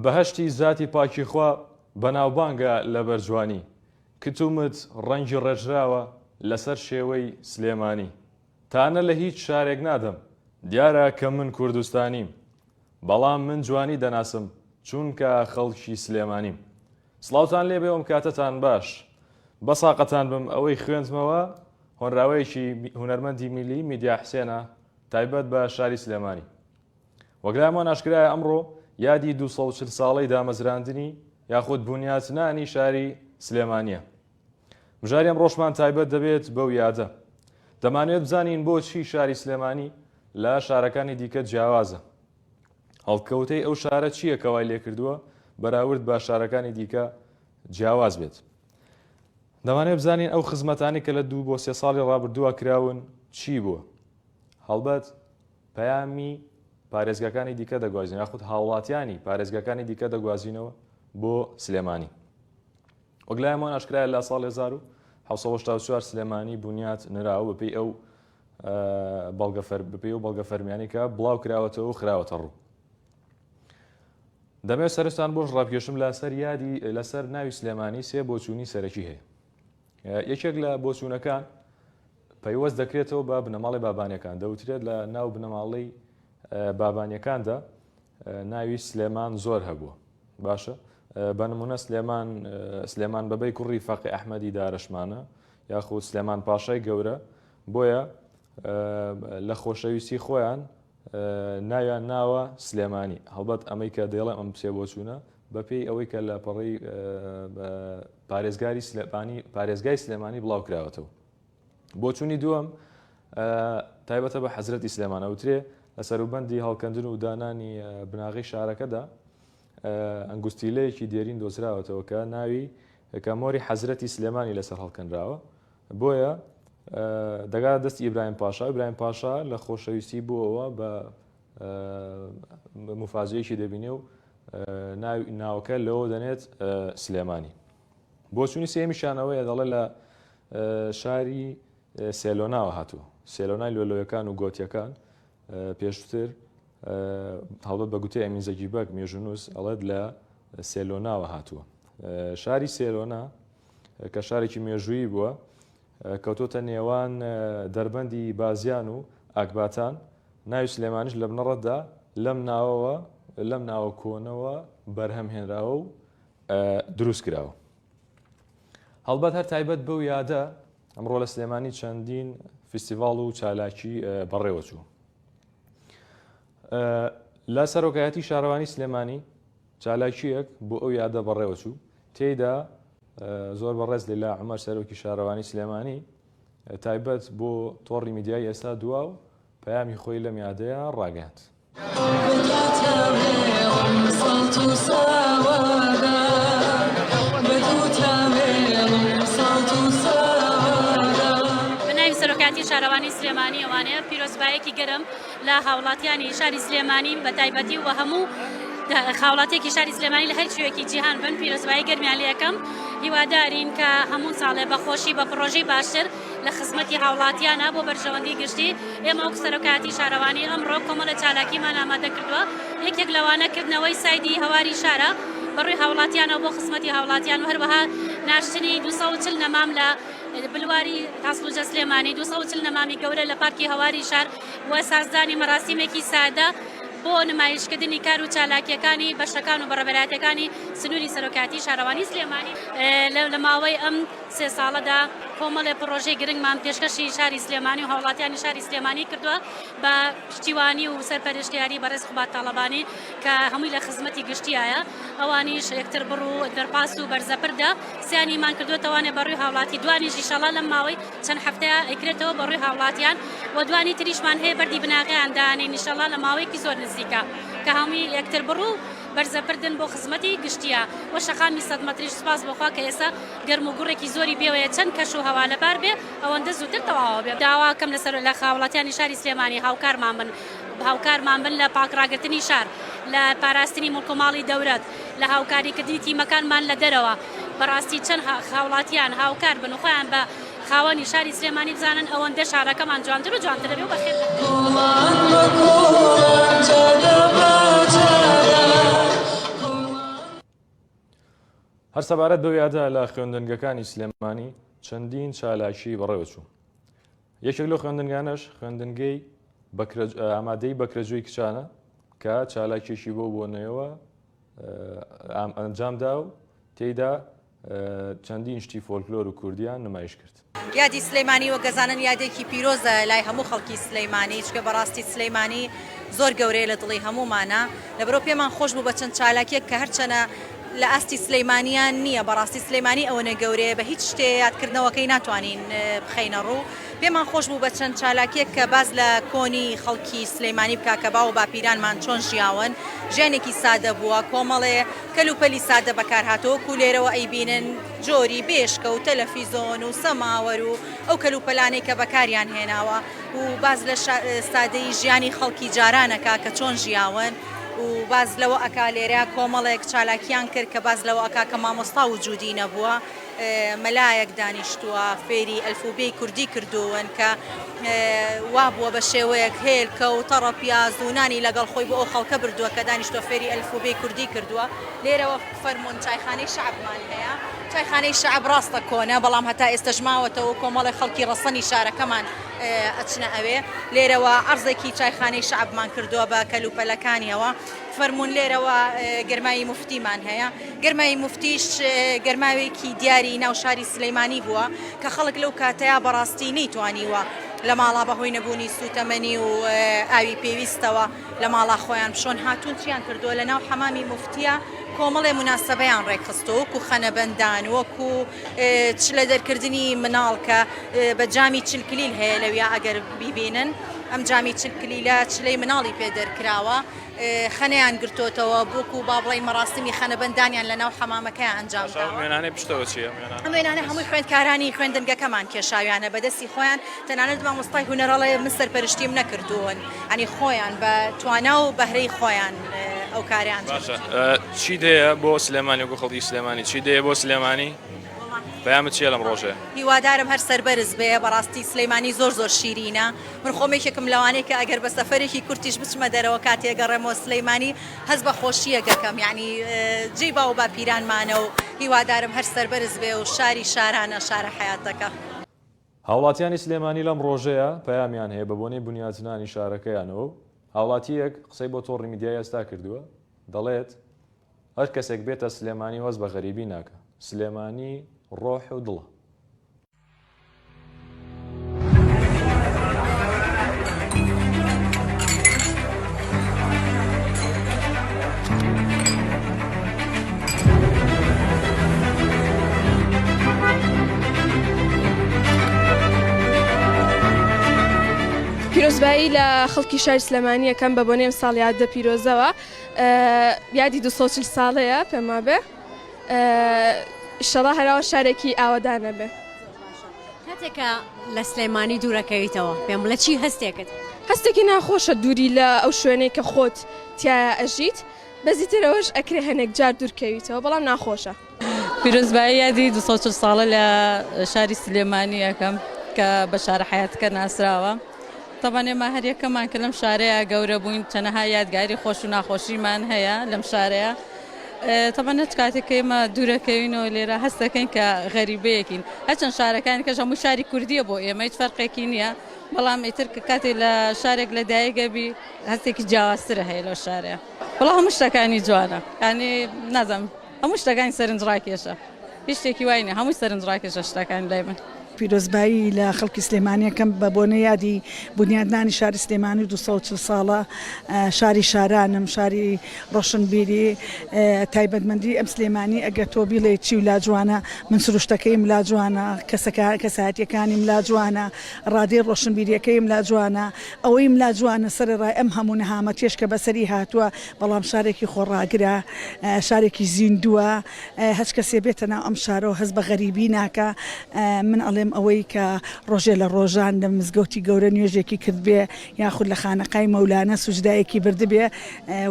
بەهەشتی زاتی پاکیخوا بەناوبانگە لە بەرجوانی کتومت ڕەنگی ڕێژراوە لەسەر شێوەی سلێمانی تانە لە هیچ شارێک نادەم دیارە کە من کوردستانیم بەڵام من جوانی دەناسم چونکە خەڵکی سلێمانیم. سڵاوتان لێ بێوم کاتتان باش بەساقەتان بم ئەوەی خوێنتمەوە هۆنراوەیەکی هونەرمەندی میلی میدیا حسێنە تایبەت بە شاری سلێمانی. وەگرایمان ئاشکرایە ئەمڕۆ یادی 240 ساڵەی دامەزراندنی یاخود بنیاتنانی شاری سلێمانیە. بژاریم ڕۆژمان تایبەت دەبێت بەو یادە. دەمانوێت بزانین بۆچی شاری سلێمانی لە شارەکانی دیکە جیاوازە. هەڵکەوتەی ئەو شارە چییە کەوای لێکردووە بەراورد بە شارەکانی دیکە جیاواز بێت. دەمانێت بزانین ئەو خزمەتانی کە لە 2 بۆ 3 ساڵی ڕابردووە کراون چی بووە. هەڵبەت پەیامی پارێزگاکانی دیکە دەگوازین یاخود هاوڵاتیانی پارێزگاکانی دیکە دەگوازینەوە بۆ سلێمانی. وەگلایەمان ئاشکرایە لە ساڵ 1984 سلێمانی بنیات نراوە بەپێی ئەو بەڵگە فەرمیانی کە بڵاو کراوەتەوە و خراوەتە ڕوو. دەمێت سەرستان بۆش ڕابکێشم لەسەر ناوی سلێمانی سێ بۆچوونی سەرەکی هەیە. یەکێک لە بۆچوونەکان پەیوەست دەکرێتەوە بە بنەماڵی بابانیەکان دەوترێت لە ناو بنەماڵی بابانیەکاندا ناوی سلێمان زۆر هەبووە. باشە بە نمونە سلێمان بەبەی کوڕی فەقی ئەحمەدی دارەشمانە یاخود سلێمان پاشای گەورە بۆیە لە خۆشەویستی خۆیان ناویان ناوە سلێمانی. هەڵبەت ئەمەی کە دێڵێ ئەم سێ بۆچوونە بەپێی ئەوەی کە لە پەڕی پارێزگای سلێمانی بڵاو کراوەتەوە. بۆچوونی دووەم تایبەتە بە حەزرەتی سلێمانە وترێ لە سەروبەندی هەڵکەندن و دانانی بناغی شارەکەدا ئەنگوستیلەیەکی دێرین دۆزراوەتەوە کە ناوی کەمۆری حەزرەتی سلێمانی لەسەر هەڵکەندراوە. بۆیە دەگات دەستی ئیبراهیم پاشا لە خۆشەویستی بووەوە بە مفاجەیەکی دەبینێ و ناوەکە لەوە دەنێت سلێمانی. بۆچوونی سێمیشانەوەیە دەڵێ لە شاری سێلۆناوە هاتووە. سێلۆنای لۆلۆیەکان و گۆتیەکان پێشتر هەڵبەت بە گوتەی ئەمین زەگیبەک مێژونووس ئەڵێت لە سێلۆناوە هاتووە. شاری سێلۆنا کە شارێکی مێژوویی بووە کەوتۆتە نێوان دەربەندی بازیان و ئاکباتان. ناوی سلێمانیش لە بنەڕەتدا لەم ناوە کۆنەوە بەرهەم هێنراوە و دروست کراوە. هەڵبەت هەر تایبەت بەو یادە ئەمڕۆ لە سلێمانی چەندین فستیڤاڵ و چالاکی بەڕێوە چوو. لە سەرۆکایەتی شارەوانی سلێمانی چالاکیەک بۆ ئەو یادە بەڕێوە چوو. تێیدا زۆر بەڕێز لەلا عومەر سەرۆکی شارەوانی سلێمانی تایبەت بۆ تۆڕی میدیای ئێستا دوا و پەیامی خۆی لەم یادەیە ڕاگەاند. بەناوی سەرۆکایەتی شارەوانی سلێمانی ئەوانەیە پیرۆزبایەکی گەرم لە هاوڵاتیانی شاری سلێمانی بە تایبەتی و هەموو خاوڵاتێکی شاری سلێمانی لە هەر شوێکی جیهان بن پیرۆزبایی گەرمیان لێ یەکەم. هیوادارین کە هەموو ساڵێ بە خۆشی بە پرۆژەی باشتر لە خزمەتی هاوڵاتیانە بۆ بەرژەوەندی گشتی. ئێمە وەک سەرۆکایەتی شارەوانی ئەمڕۆ کۆمەڵە چالاکیمان ئامادە کردووە. یەکێک لەوانە کردنەوەی سایدی هەواری شارە بەڕووی هاوڵاتیانەوە بۆ خزمەتی هاوڵاتیان و هەروەها ناشتنی 240 نەمام لە بلواری تاسڵوجە سلێمانی 240 نەمامی گەورە لە پارکی هەواری شار و سازدانی مەراسیمێکی سادە بۆ نمایشکردنی کار و چالاکیەکانی بەشەکان و بەڕێبەراتەکانی سنووری سەرۆکایەتی شارەوانی سلێمانی. لە ماوەی ئەم 3 ساڵەدا کۆمەڵێ پرۆژەی گرنگمان پێشکەشی شاری سلێمانی و هاوڵاتیانی شاری سلێمانی کردووە بە پشتیوانی و سەرپەرشتیاری بەڕێز خوبات تاڵەبانی کە هەمووی لە خزمەتی گشتیایە. ئەوانیش یەکتر بڕ و دەرپاس و بەرزەپردا سیانیمان کردوێتەوانێ بەڕووی هاوڵاتی دوانیش ئینشاڵڵا لەم ماوەی چەند هەفتەیە ئەیکرێتەوە بەڕووی هاوڵاتیان و دوانی تریشمان هەیە بەردی بناغیان دانین ئینشاڵڵا لە ماوەیەکی زۆر نزیکە کە هەمووی یەکتر بڕ و بەرزەپردن بۆ خزمەتی گشتیە و شەقامی 100 مەتریش سپاس بخوا کە ئێستا گەرم و گوڕێکی زۆری بێوەیە چەند کەش و هەوا لەبار بێ ئەوەندە زووتر تەواوە بێ. داواکەم لەسەر لە خاوڵاتیانی شاری سلێمانی هاوکارمان بن لە پاکڕاگرتنی شار لە پاراستنی مڵکۆماڵی دەورەت لە هاوکاریکردنی تیمەکانمان لە دەرەوە. بەڕاستی چەند خاوڵاتیان هاوکار بن و خۆیان بە خاوەنی شاری سلێمانی بزانن ئەوەندە شارەکەمان جوانتر و جوانترە بێ و بەخێر. هەر سەبارەت بەو یادا لە خوێندنگەکانی سلێمانی چەندین چالاکی بەڕێوەچوو. یەکێک لەو خوێندنگانەش خوێندنگەی ئامادەی بەکرەجووی کچانە کە چالاکێکی بۆ بۆنەوە ئەنجامدا و تێیدا چەندین شتی فۆلکلۆر و کوردیان نمایش کرد. یادی سلەیمانی وە گەزانن یادێکی پیرۆزە لای هەموو خەڵکی سلەیمانی، چکە بەڕاستی سلەیمانی زۆر گەورەیە لە دڵی هەمومانە. لەبەرۆ پێمان خۆش بوو بە چەند چالاکێک کە هەرچەنە لە ئاستی سلەیمانیان نییە، بەڕاستی سلەیمانی ئەوەنە گەورەیە بە هیچ شتێ یادکردنەوەکەی ناتوانین بخەینە ڕوو. پێمان خۆش بوو بە چەند چالاکێک کە باز لە کۆنی خەڵکی سلەیمانی بکا کە باو باپیرانمان چۆن ژیاون، ژیانێکی سادە بووە، کۆمەڵێ کەلوپەلی سادە بەکارهاتەوە و لێرەوە ئەیبینن جۆری بێشکە و تەلەفیزۆن و سەماوەر و ئەو کەلوپەلانەی کە بەکاریان هێناوە و باز لە سادەی ژیانی خەڵکی جارانەکە کە چۆن ژیاون و باز لەوە ئەکا لێرە کۆمەڵێک چالاکیان کرد کە باز لەوە ئەکا کە مامۆستا وجودی نەبووە، مەلایەک دانیشتووە فێری ئەلفوبێی کوردی کردوون کە وا بووە بە شێوەیەک هێلکە و تەڕە پیاز و نانی لەگەڵ خۆی بۆ ئەو خەڵکە بردووە کە دانیشتووە فێری ئەلفوبێی کوردی کردووە. لێرەوە فەرمونون چایخانەی شەعبمان هەیە، چایخانەی شەعب ڕاستە کۆنە بەڵام هەتا ئێستش ماوەتەوە کۆمەڵی خەڵکی ڕەسەنی شارەکەمان ئەچنە ئەوێ. لێرەوە عەرزێکی چایخانەی شەعبمان کردووە بە کەلوپەلەکانیەوە. فەرمونون لێرەوە گەرمایی موفتیمان هەیە، گەرمایی موفتیش گەرماوێکی دیاری ناو شاری سلەیمانی بووە کە خەڵک لەو کاتەیە بەڕاستی نەیتوانیوە لە ماڵا بەهۆی نەبوونی سوتەمەنی و ئاوی پێویستەوە لە ماڵا خۆیان بشۆن هاتوون چیان کردووە لە ناو حەمامی موفتیە کۆمەڵێ مناسبەیان ڕێکخستەوە وەکو خەنەبەندان وەکو چ لە دەرکردنی مناڵ کە بە جامی چلکلیل هەیە لەویا ئەگەر بیبینن ئەم جامی چلکلیلە چلەی مناڵی پێ دەرکراوە خەنەیان گرتوتەوە بۆکو با بڵێ مەڕاستمی خەنەبەندانیان لە ناو حەمامەکەیان ئەنجامدا. وێنانەی پشتەوە چییە؟ ئەمێنانە هەمووی خوێندکارانی خوێندنگەکەمان کێشاویانە بەدەستی خۆیان تەنانەت مامۆستای هونەرەڵێ من سەرپەرشتیم نەکردوون، ئەنی خۆیان بە توانا و بەهرەی خۆیان ئەو کاریان. چی دەیە بۆ سلێمانی وەکو خەڵکی سلێمانی؟ چی دەیە بۆ سلێمانی؟ بەیامت چیە لەم ڕۆژێ؟ هیوادارم هەر سەربەرز بێ، بەڕاستی سلەیمانی زۆر زۆر شیرینە. من خۆمێکێکم لەوانەیە کە ئەگەر بە سەفەرێکی کورتیش بچمە دەرەوە کاتێگەڕێمەوە سلەیمانی هەست بە خۆشیەکەکەم، یعنی جێی باو باپیرانمانە و هیوادارم هەر سەربەرز بێ و شاری شارانە شارە حیاتەکە. هاوڵاتیانی سلێمانی لەم ڕۆژەیە پەیامیان هەیە بە بۆنەی بنیادنانی شارەکەیانەوە. هاوڵاتیەک قسەی بۆ تۆڕی میدیای ئێستا کردووە، دەڵێت هەر کەسێک بێتە سلێمانی وەز بە غەریبی ناکە، سلێمانی ڕۆح و دڵە. پیرۆزبایی لە خەڵکی شاری سلێمانی یەکەم بە بۆنێ ساڵ یاددە پیرۆزەوە یادی 240 ساڵەیە پێما بێ ئیشەڵا هەراوە شارێکی ئاوەدانە بێ. کاتێکە لە سلەیمانی دوورەکەویتەوە پێم لە چی هەستێکت؟ هەستێکی ناخۆشە دووری لە ئەو شوێنەی کە خۆت تایە ئەژیت، بەزیترەوەش ئەکرێ هەنێک جار دوورکەویتەوە بەڵام ناخۆشە. پیرۆزبایی یادی 240 ساڵە لە شاری سلێمانی یەکەم کە بە شارە حیاتەکە ناسراوە. طبعا ئێمە هەر یەکەمان کە لەم شارەیە گەورە بووین، چەنەها یادگاری خۆش و ناخۆشیمان هەیە لەم شارەیە. طبعا هەچ کاتێک کە ئێمە دوورەکەوینەوە لێرە هەست دەکەین کە غەریبەیەکین، هەرچەند شارەکانی کەش هەموو شاری کوردیە بۆ ئێمە هیچ فەرقێکی نییە، بەڵام ئیتر کە کاتێک لە شارێک لە دایکەبی هەستێکی جیاوازترە هەیە لەو شارەیە. بەڵام هەموو شتەکانی جوانە، یعنی نازانم هەموو شتەکانی سەرنجڕاکێشە، هیچ شتێکی وای نییە، هەمووی سەرنجڕاکێشە شتەکانی لای من. پیرۆزبایی لە خەڵکی سلێمانیەکەم بە بۆنە یادی بنیادنانی شاری سلێمانی 240 ساڵە شاری شارانم، شاری ڕۆشنبیری تایبەتمەندی ئەم سلێمانی ئەگە تۆ بیڵێ چی ولا جوانە، من سروشتەکەی ملا جوانە، کەسایەتیەکانی ملا جوانە، ڕادێ ڕۆشنبیریەکەی ملا جوانە، ئەوەی ملا جوانە سەرڕای ئەم هەموو نەهامەتیش کە بەسەری هاتووە، بەڵام شارێکی خۆڕاگرە، شارێکی زیندووە، هەچ کەسێ بێتە ناو ئەم شارەوە هەست بە غەریبی ناکە. من ئەڵێم ئەوەی کە ڕۆژێ لە ڕۆژان لە مزگەوتی گەورە نوێژێکی کرد بێ یاخود لە خانەقای مەولانە سوجدایەکی بردبێ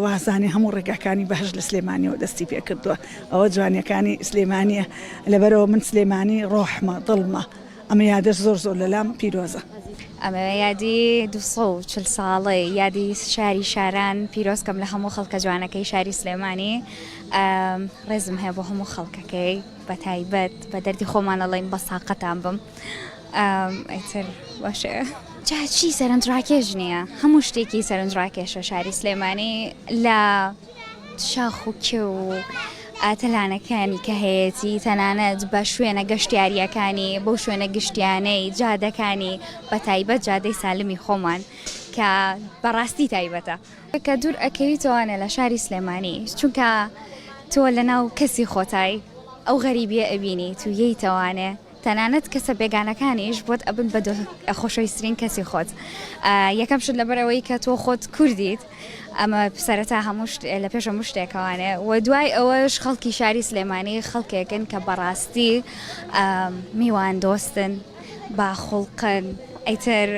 وازانێ هەموو ڕێگاکانی بەهەش لە سلێمانیەوە دەستی پێ کردووە. ئەوە جوانیەکانی سلێمانیە، لەبەرەوە من سلێمانی ڕۆحمە دڵمە، ئەمە یادەش زۆر لەلام پیرۆزە. ئەمە یادی 240 ساڵی یادی شاری شاران پیرۆزکەم لە هەموو خەڵکە جوانەکەی شاری سلێمانی. ڕێزم هەیە بۆ هەموو خەڵکەکەی بە تایبەت بە دەردی خۆمانەڵێن بە ساقەتان بم. ئەیتر باشە چی سەرنجڕاکێژ نییە، هەموو شتێکی سەرنجڕاکێشە شاری سلێمانی لە شاخ و کێ و ئاتەلانەکانی کە هەیەی تەنانەت بە شوێنە گەشتیاریەکانی بەو شوێنە گشتیانەی جادەکانی بە تایبەت جادەی سالمی خۆمان کە بەڕاستی تایبەتە کە دوور ئەکەویتەوانە لە شاری سلێمانی چونکە تۆ لە ناو کەسی خۆتای ئەو غەریبیە ئەبینی تو یەیتەوانێ تەنانەت کەسە بێگانەکانیش بۆت ئەبن بە خۆشەویستترین کەسی خۆت. یەکەم شت لەبەرەوەی کە تۆ خۆت کوردیت ئەمە سەرەتا هەموو لە پێش هەموو شتێکەوانێ و دوای ئەوەش خەڵکی شاری سلێمانی خەڵکێکن کە بەڕاستی میوان دۆستن باخوڵقن ئەیتر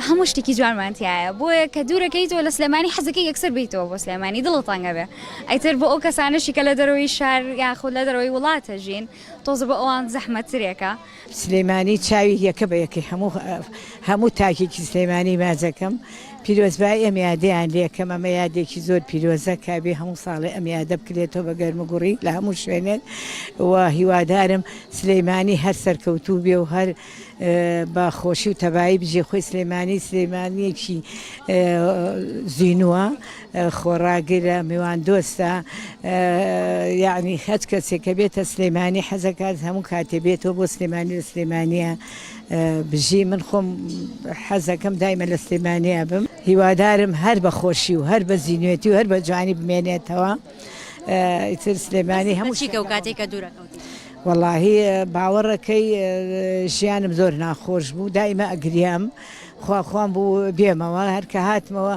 هەموو شتێکی جوانمانتیایە بۆیە کە دوورەکەیتەوە لە سلێمانی حەزەکەی یەکسەر بیتەوە بۆ سلێمانی دڵت تەنگە بێ ئەیتر بۆ ئەو کەسانشی کە لە دەرەوەی شار یاخود لە دەرەوەی وڵاتە ژین تۆزە بە ئەوان زەحمەتترێکە. سلێمانی چاوی یەکە بە یەکەی هەموو تاکێکی سلێمانی مازەکەم پیرۆزبای ئەم یادەیان لێکەم ئەمە یادێکی زۆر پیرۆزە کابێ هەموو ساڵی ئەم یادە بکرێتەوە بە گەرمەگوڕی لە هەموو شوێنێت و هیوادارم سلێمانی هەر سەرکەوتوو بێ و هەر بە خۆشی و تەبایی بژێ خۆی سلێمانیەکی زینووە خۆڕاگرە میوان دۆستە یعنی هەچ کەسێکە بێتە سلێمانی حەزەکات هەموو کاتێ بێتەوە بۆ سلێمانی لە سلێمانیە بژی من خۆم حەزەکەم دایمە لە سلێمانیا بم هیوادارم هەر بە خۆشی و هەر بە زینوێتی و هەر بە جوانی بمێنێتەوە ئیتر سلێمانی هەموو چیکە و کاتێکە دوورەکەوتی واللهی باوەڕەکەی ژیانم زۆر ناخۆش بوو دایمە ئەگریام خواخوام بوو بێمەوە هەرکە هاتمەوە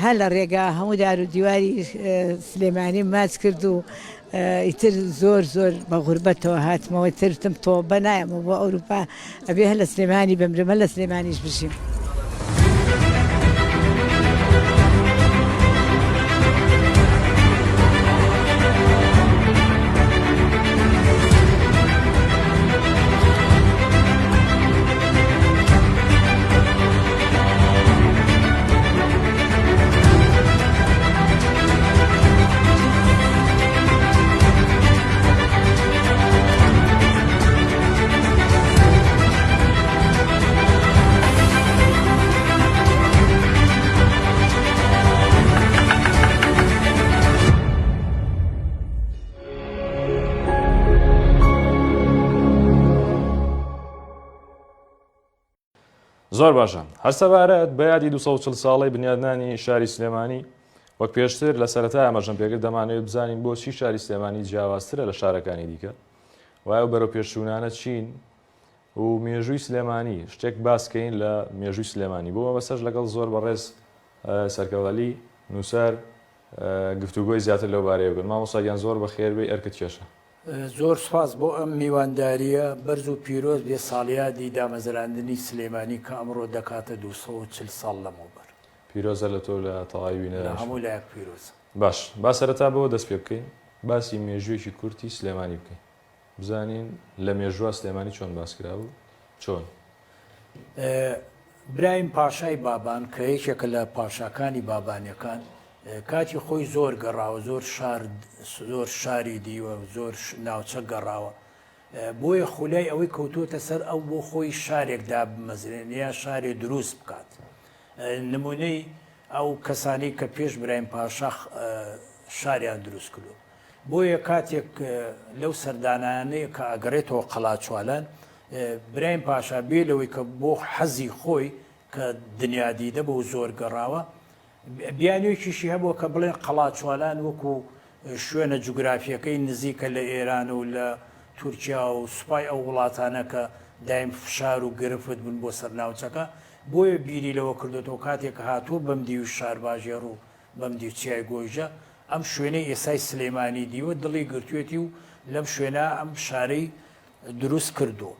هەر لە ڕێگا هەموو دار و دیواری سلێمانی ماچ کرد و ئیتر زۆر بە غوربەتەوە هاتمەوە ترتم تۆ بە نایەمە بۆ ئەوروپا ئەبێ هەر لە سلێمانی بمرمە لە سلێمانیش بژیم. زۆر باشە هەرسەبارەت بە یادی 240 ساڵی بنیادنانی شاری سلێمانی وەک پێشتر لە سەرەتای ئەمەژەم پێکرد دەمانەوێت بزانین بۆچی شاری سلێمانی جیاوازترە لە شارەکانی دیکە وایە بەرەو پێشچوونانە چین و مێژووی سلێمانی شتێک باسکەین لە مێژووی سلێمانی بۆ بەسەر لەگەڵ زۆر بەڕێز سەرکەوتەلی نووسەر گفتوگۆی زیاتر لەو بارەیە بکەن مامۆستاگیان زۆر بەخێربێ ئەرکت کێشە. زۆر سپاس بۆ ئەم میوانداریە بەرز و پیرۆز بێ ساڵیادی دامەزراندنی سلێمانی کە ئەمڕۆ دەکاتە 240 ساڵ لەمەوبەر. پیرۆزە لە تۆ لە تەواوی هەموو لایەک پیرۆز. باش با سەرەتا بەوە دەست پێ بکەین باسی مێژوویەکی کورتی سلێمانی بکەین بزانین لە مێژووە سلێمانی چۆن باسکرا بوو چۆن. برایم پاشای بابان کە یەکێکە لە پاشاکانی بابانیەکان کاتی خۆی زۆر گەڕاوە زۆر شاری دیوە زۆر ناوچە گەڕاوە بۆیە خولای ئەوەی کەوتوتە سەر ئەو بۆ خۆی شارێکدا بمەزرێن یا شارێ دروست بکات. نمونەی ئەو کەسانی کە پێش برایم پاشا شاریان دروست کردو بۆیە کاتێک لەو سەردانانەیە کە ئەگەڕێتەوە قەڵاچوالان برایم پاشا بێ لەوەی کە بۆ حەزی خۆی کە دنیادیدە بۆ زۆر گەڕاوە بیانوێکیشی هەبووە کە بڵێن قەڵاچوالان وەکو شوێنە جوگرافیەکەی نزیکە لە ئێران و لە تورکیا و سوپای ئەو وڵاتانە کە دایم فشار و گرفت بوون بۆ سەرناوچەکە بۆیە بیری لەوە کردێتەوە کاتێک هاتووە بەمدی و شارباژێر و بەمدی و چیای گۆیژە ئەم شوێنەی ئێسای سلێمانی دیوە دڵی گرتوێتی و لەم شوێنە ئەم شارەی دروست کردو.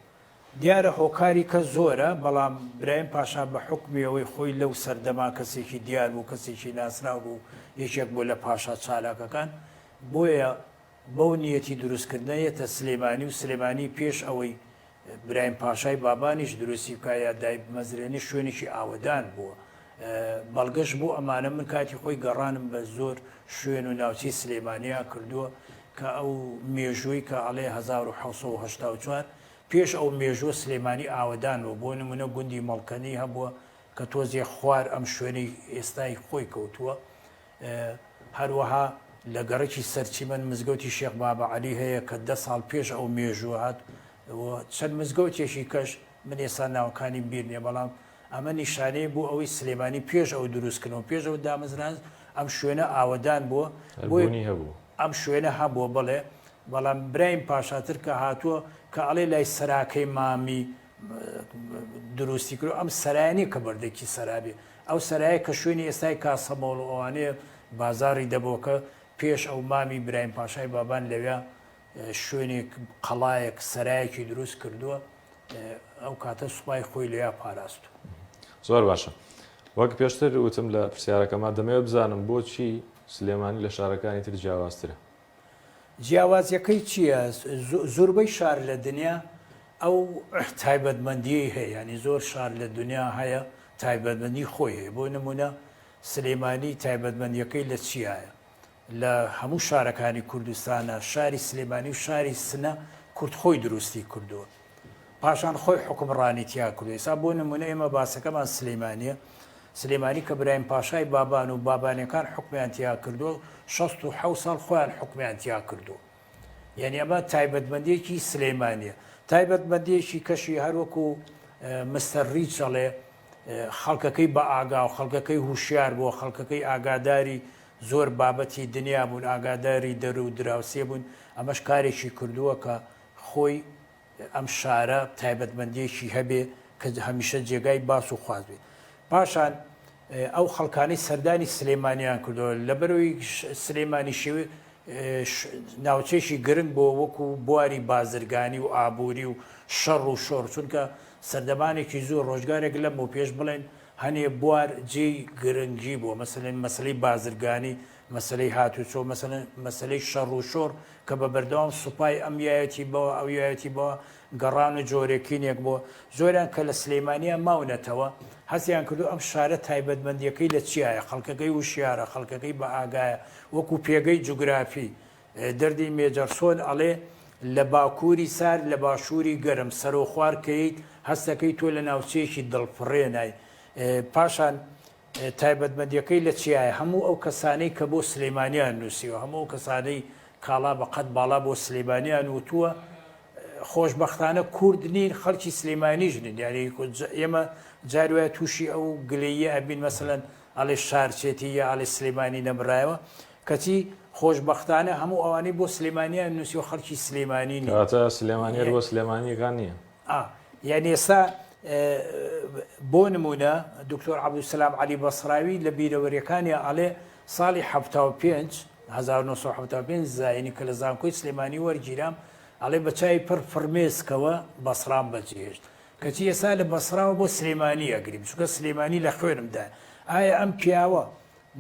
دیارە هۆکاری کە زۆرە بەڵام برایم پاشا بە حکمیەوەی خۆی لەو سەردەما کەسێکی دیار بوو کەسێکی ناسراو بوو یەکێک بۆ لە پاشا چالاکەکان بۆیە بەو نیەتی دروستکردنەیەتە سلێمانی و سلێمانی پێش ئەوەی برایم پاشای بابانیش دروستی بکە یا دای مەزرێنی شوێنێکی ئاوەدان بووە بەڵگەشت بوو ئەمانە من کاتی خۆی گەڕانم بە زۆر شوێن و ناوچی سلێمانیا کردووە کە ئەو مێژووی کە ئەڵێ 1984 پێش ئەو مێژووە سلێمانی ئاوەدان و بۆ نمونە گوندی مەڵکەنی هەبووە کە تۆزیە خوار ئەم شوێنی ئێستای خۆی کەوتووە هەروەها لە گەڕێکی سەرچیمەن مزگەوتی شێخ بابە عەلی هەیە کە 10 ساڵ پێش ئەو مێژووە هات چەند مزگەوتێکی کەش من ئێستا ناوەکانی بیر نییە بەڵام ئەمە نیشانەیە بوو ئەوەی سلێمانی پێش ئەو دروستکردنەوە پێش ئەو دامەزران ئەم شوێنە ئاوەدان بووە هەبوو ئەم شوێنە هەبووە بڵێ بەڵام برایم پاشاتر کە هاتووە کە ئەڵێ لای سەراکەی مامی دروستی کرد ئەم سەرایانی کە بەردێکی سەرابێ ئەو سەرایە کە شوێنی ئێستای کاسەمەڵ ئەوانەیە بازاری دەبەوە پێش ئەو مامی برایم پاشای بابان لەوێ شوێنێک قەڵایەک سەرایەکی دروست کردووە ئەو کاتە سوپای خۆی لێیا پاراست زۆر باشە وەک پێشتر وتم لە پرسیارەکەمان دەمەوێت بزانم بۆچی سلێمانی لە شارەکانی تر جیاوازترە جیاوازیەکەی چییە زۆربەی شار لە دنیا ئەو تایبەتمەندی هەیە ینی زۆر شار لە دنیا هەیە تایبەتمەندی خۆی هەیە بۆ نمونە سلێمانی تایبەتمەندیەکەی لە چیایە لە هەموو شارەکانی کوردستانە شاری سلێمانی و شاری سنە کورد خۆی دروستی کردووە پاشان خۆی حکمڕانی تیا کردو ئێستا بۆ نمونە ئێمە باسەکەمان سلێمانیە سلێمانی کە برایم پاشای بابان و بابانەکان حکمیان تیا کردووە 67 ساڵ خۆیان حکمیان تیا کردووە یعنی ئەمە تایبەتمەندیەکی سلێمانیە تایبەتمەندیەکی کەشی هەروەکو مستەڕی چەڵێ خەڵکەکەی بە ئاگا و خەڵکەکەی هوشیار بووە خەڵکەکەی ئاگاداری زۆر بابەتی دنیا بوون ئاگاداری دەر و دراوسێ بوون ئەمەش کارێکی کردووە کە خۆی ئەم شارە تایبەتمەندیەکی هەبێ کە هەمیشە جێگای باس و خواز بێت پاشان ئەو خەڵکانی سەردانی سلێمانیان کردەوە لەبەرەوەی سلێمانی شێوێ ناوچێکی گرنگ بۆ وەکو بواری بازرگانی و ئابووری و شەڕ و شۆڕ چونکە سەردەمانێکی زۆر ڕۆژگارێک لەم و پێش بڵێن هەنێ بوار جێی گرنگی بووە مەسەلەن مەسلەی بازرگانی مەسلەی هاتوچۆ مەسلەی شەڕ و شۆڕ کە بە بەردەوام سوپای ئەم یایەتی بەوە ئەو یایەتی بەوە گەڕان و جۆرەکینێک بووە زۆریان کە لە سلێمانیان ماونەتەوە هەستیان کردو ئەم شارە تایبەتمەندیەکەی لە چیایە خەڵکەکەی وشیارە خەڵکەکەی بە ئاگایە وەکو پێگەی جوگرافی دەردی مێجەرسۆن ئەڵێ لە باکووری سار لە باشووری گەرم سەرۆ خوارکەیت هەستەکەی تۆ لە ناوچەیەکی دڵفڕێنای پاشان تایبەتمەندیەکەی لە چیایە هەموو ئەو کەسانەی کە بۆ سلێمانیان نووسیوە هەموو ئەو کەسانەی کاڵا بەقەت باڵا بۆ سلێمانیان وتووە خۆشببختانە کورد نین خەڵکی سلێمانیش نین یاری ئێمە جاروایە تووشی ئەو گلەیە ئەبین مەسەلەن ئەڵێ شارچێتی یا ئاڵێ سلێمانی نەبرایەوە کەچی خۆشببختانە هەموو ئەوانەی بۆ سلێمانیان نووسی و خەڵکی سلێمانی کاتە سلێمانی بۆ سلێمانیەکان نییە یعنی ئێستا بۆ نمونە دکتۆر عەبدولسەلام عەلی بەسراوی لە بیرەوەریەکانی ئەڵێ ساڵی 1975 زاینی کە لە زانکۆی سلێمانی وەرگیرام ئەڵێ بە چای پڕ فەرمێسکەوە بەسرام بەجێهێشت کەچی ئێستا لە بەسراوە بۆ سلێمانی ئەگریم چونکە سلێمانی لە خوێنمدا ئایا ئەم پیاوە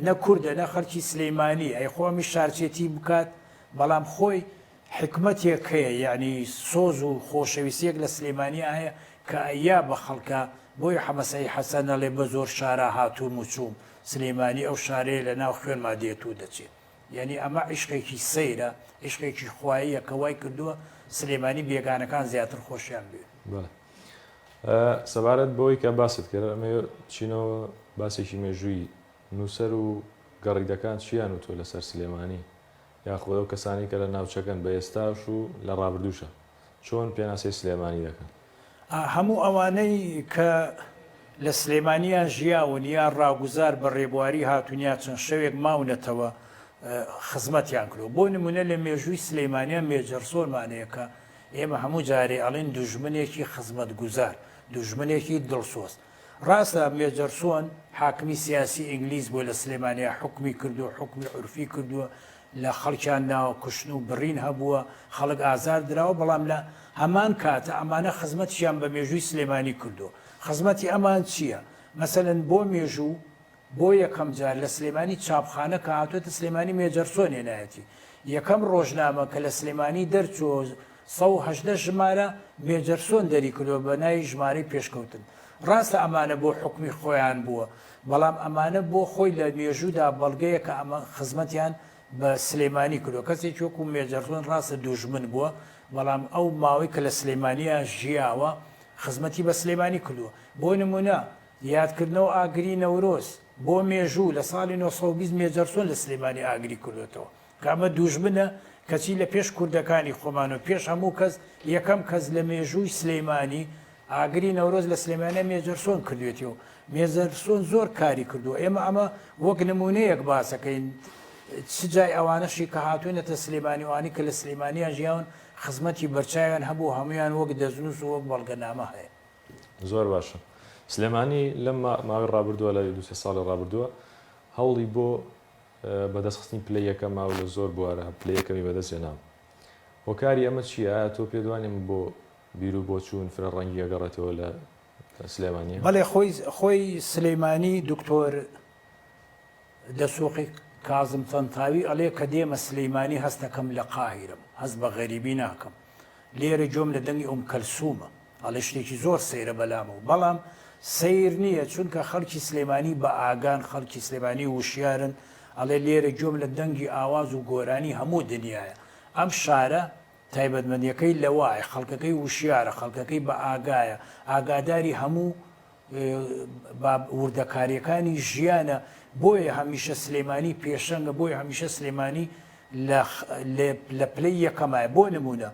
نە کوردە نە خەڵکی سلێمانی ئەی خۆمی شارچێتی بکات بەڵام خۆی حکمەتێک هەیە یعنی سۆز و خۆشەویستیەک لە سلێمانی هەیە کە ئەیا بە خەڵکە بۆی حەمەسەی حەسەنە لێ بە زۆر شارە هاتووم و چووم سلێمانی ئەو شارەیە لە ناو خوێنما دێت و دەچێت یعنی ئەمە عیشقێکی سەیرە عیشقێکی خواییە کە وای کردووە سلێمانی بێگانەکان زیاتر خۆشیان بێت سەبارەت بۆی کە باست کرد ئەمە چینەوە باسێکی مێژووی نووسەر و گەڕیدەکان چیان و تۆ لەسەر سلێمانی یاخۆ ئەو کەسانی کە لە ناوچەکەن بە ئێستاش و لە ڕابردووشە چۆن پێناسەی سلێمانی دەکەن هەموو ئەوانەی کە لە سلێمانیان ژیاون یا ڕاگوزار بە ڕێبواری هاتوونیا چەند شەوێک ماونەتەوە خزمەتیان کردو بۆ نمونە لە مێژووی سلێمانیان مێجەرسۆرمانەیە ئێمە هەموو جارێ ئەڵێن دوژمنێکی خزمەت گوزار دوژمنێکی دڵسۆز ڕاستە مێجەرسۆن حاکمی سیاسی ئینگلیز بۆ لە سلێمانیا حکمی کردو حکمی عورفی کردووە لە خەڵکیان ناوە کوشتن و بڕین هەبووە خەڵک ئازار درراوە بەڵام لە هەمان کاتە ئەمانە خزمەتیان بە مێژووی سلێمانی کردو خزمەتی ئەمان چییە مەسەلەن بۆ مێژوو بۆ یەکەم جار لە سلێمانی چاپخانە کە هاتوێتە سلێمانی مێجەرسۆن هێنایەتی یەکەم ڕۆژنامە کە لە سلێمانی دەرچۆ 180 ژمارە مێجەرسۆن دەری کردووە بە ناوی ژمارەی پێشکەوتن. ڕاستە ئەمانە بۆ حکمی خۆیان بووە، بەڵام ئەمانە بۆ خۆی لە مێژوودا بەڵگەیە کە ئەمە خزمەتیان بە سلێمانی کردو. کەسێکی وەکو مێجەرسۆن ڕاستە دوژمن بووە، بەڵام ئەو ماوەی کە لە سلێمانیە ژیاوە خزمەتی بە سلێمانی کردووە. بۆ نمونە یادکردنەوە ئاگری نەورۆز بۆ مێژوو لە ساڵی 1920 مێجەرسۆن لە سلێمانی ئاگری کردوێتەوە، کامە دوژمنە کەچی لە پێش کوردەکانی خۆمان و پێش هەموو کەس یەکەم کەس لە مێژووی سلێمانی ئاگری نەورۆز لە سلێمانە مێجەرسۆن کردوێتەوە. مێجەرسۆن زۆر کاری کردووە. ئێمە ئەمە وەک نمونەیەک باسەکەین چجای ئەوانەشی کە هاتوونەتە سلێمانیوانی کە لە سلێمانیان ژیاون خزمەتی بەرچاویان هەبوو، هەمویان وەک دەزنووس و وەک بەڵگەنامە هەیە. زۆر باشە. سلێمانی لەم ماوەی ڕابردووە لە 2 ساڵی ڕابردووە هەوڵی بۆ بەدەستخستنی پلەی یەکەم ماوە لە زۆر بوارە پلەی یەکەمی بەدەست هێنام. هۆکاری ئەمە چیە؟ ئایا تۆ پێدوانیم بۆ بیر و بۆ چوون فرە ڕەنگی ئەگەڕێتەوە لە سلێمانیە؟ بەڵێ خۆی سلەیمانی دکتۆر دەسوقی کازم تەنتاوی ئەڵێ کە دێمە سلەیمانی هەست دەکەم لە قاهیرم، هەست بە غەریبی ناکەم، لێرە جۆم لە دەنگی کەلسوومە، ئەڵێ شتێکی زۆر سەیرە بەلامەوە، بەڵام سیر نییە چونکە خەڵکی سلێمانی بە ئاگان خەڵکی سلێمانی وشیارن، ئەڵێ لێرە جۆم لە دەنگی ئاواز و گۆرانی هەموو دنیاە. ئەم شارە تایبەتمەندیەکەی لەوایە، خەڵکەکەی وشیارە، خەڵکەکەی بە ئاگایە، ئاگاداری هەموو وردەکاریەکانی ژیانە، بۆیە هەمیشە سلێمانی پێشەنگە، بۆیە هەمیشە سلێمانی لە پلەی یەکەمایە. بۆ نمونە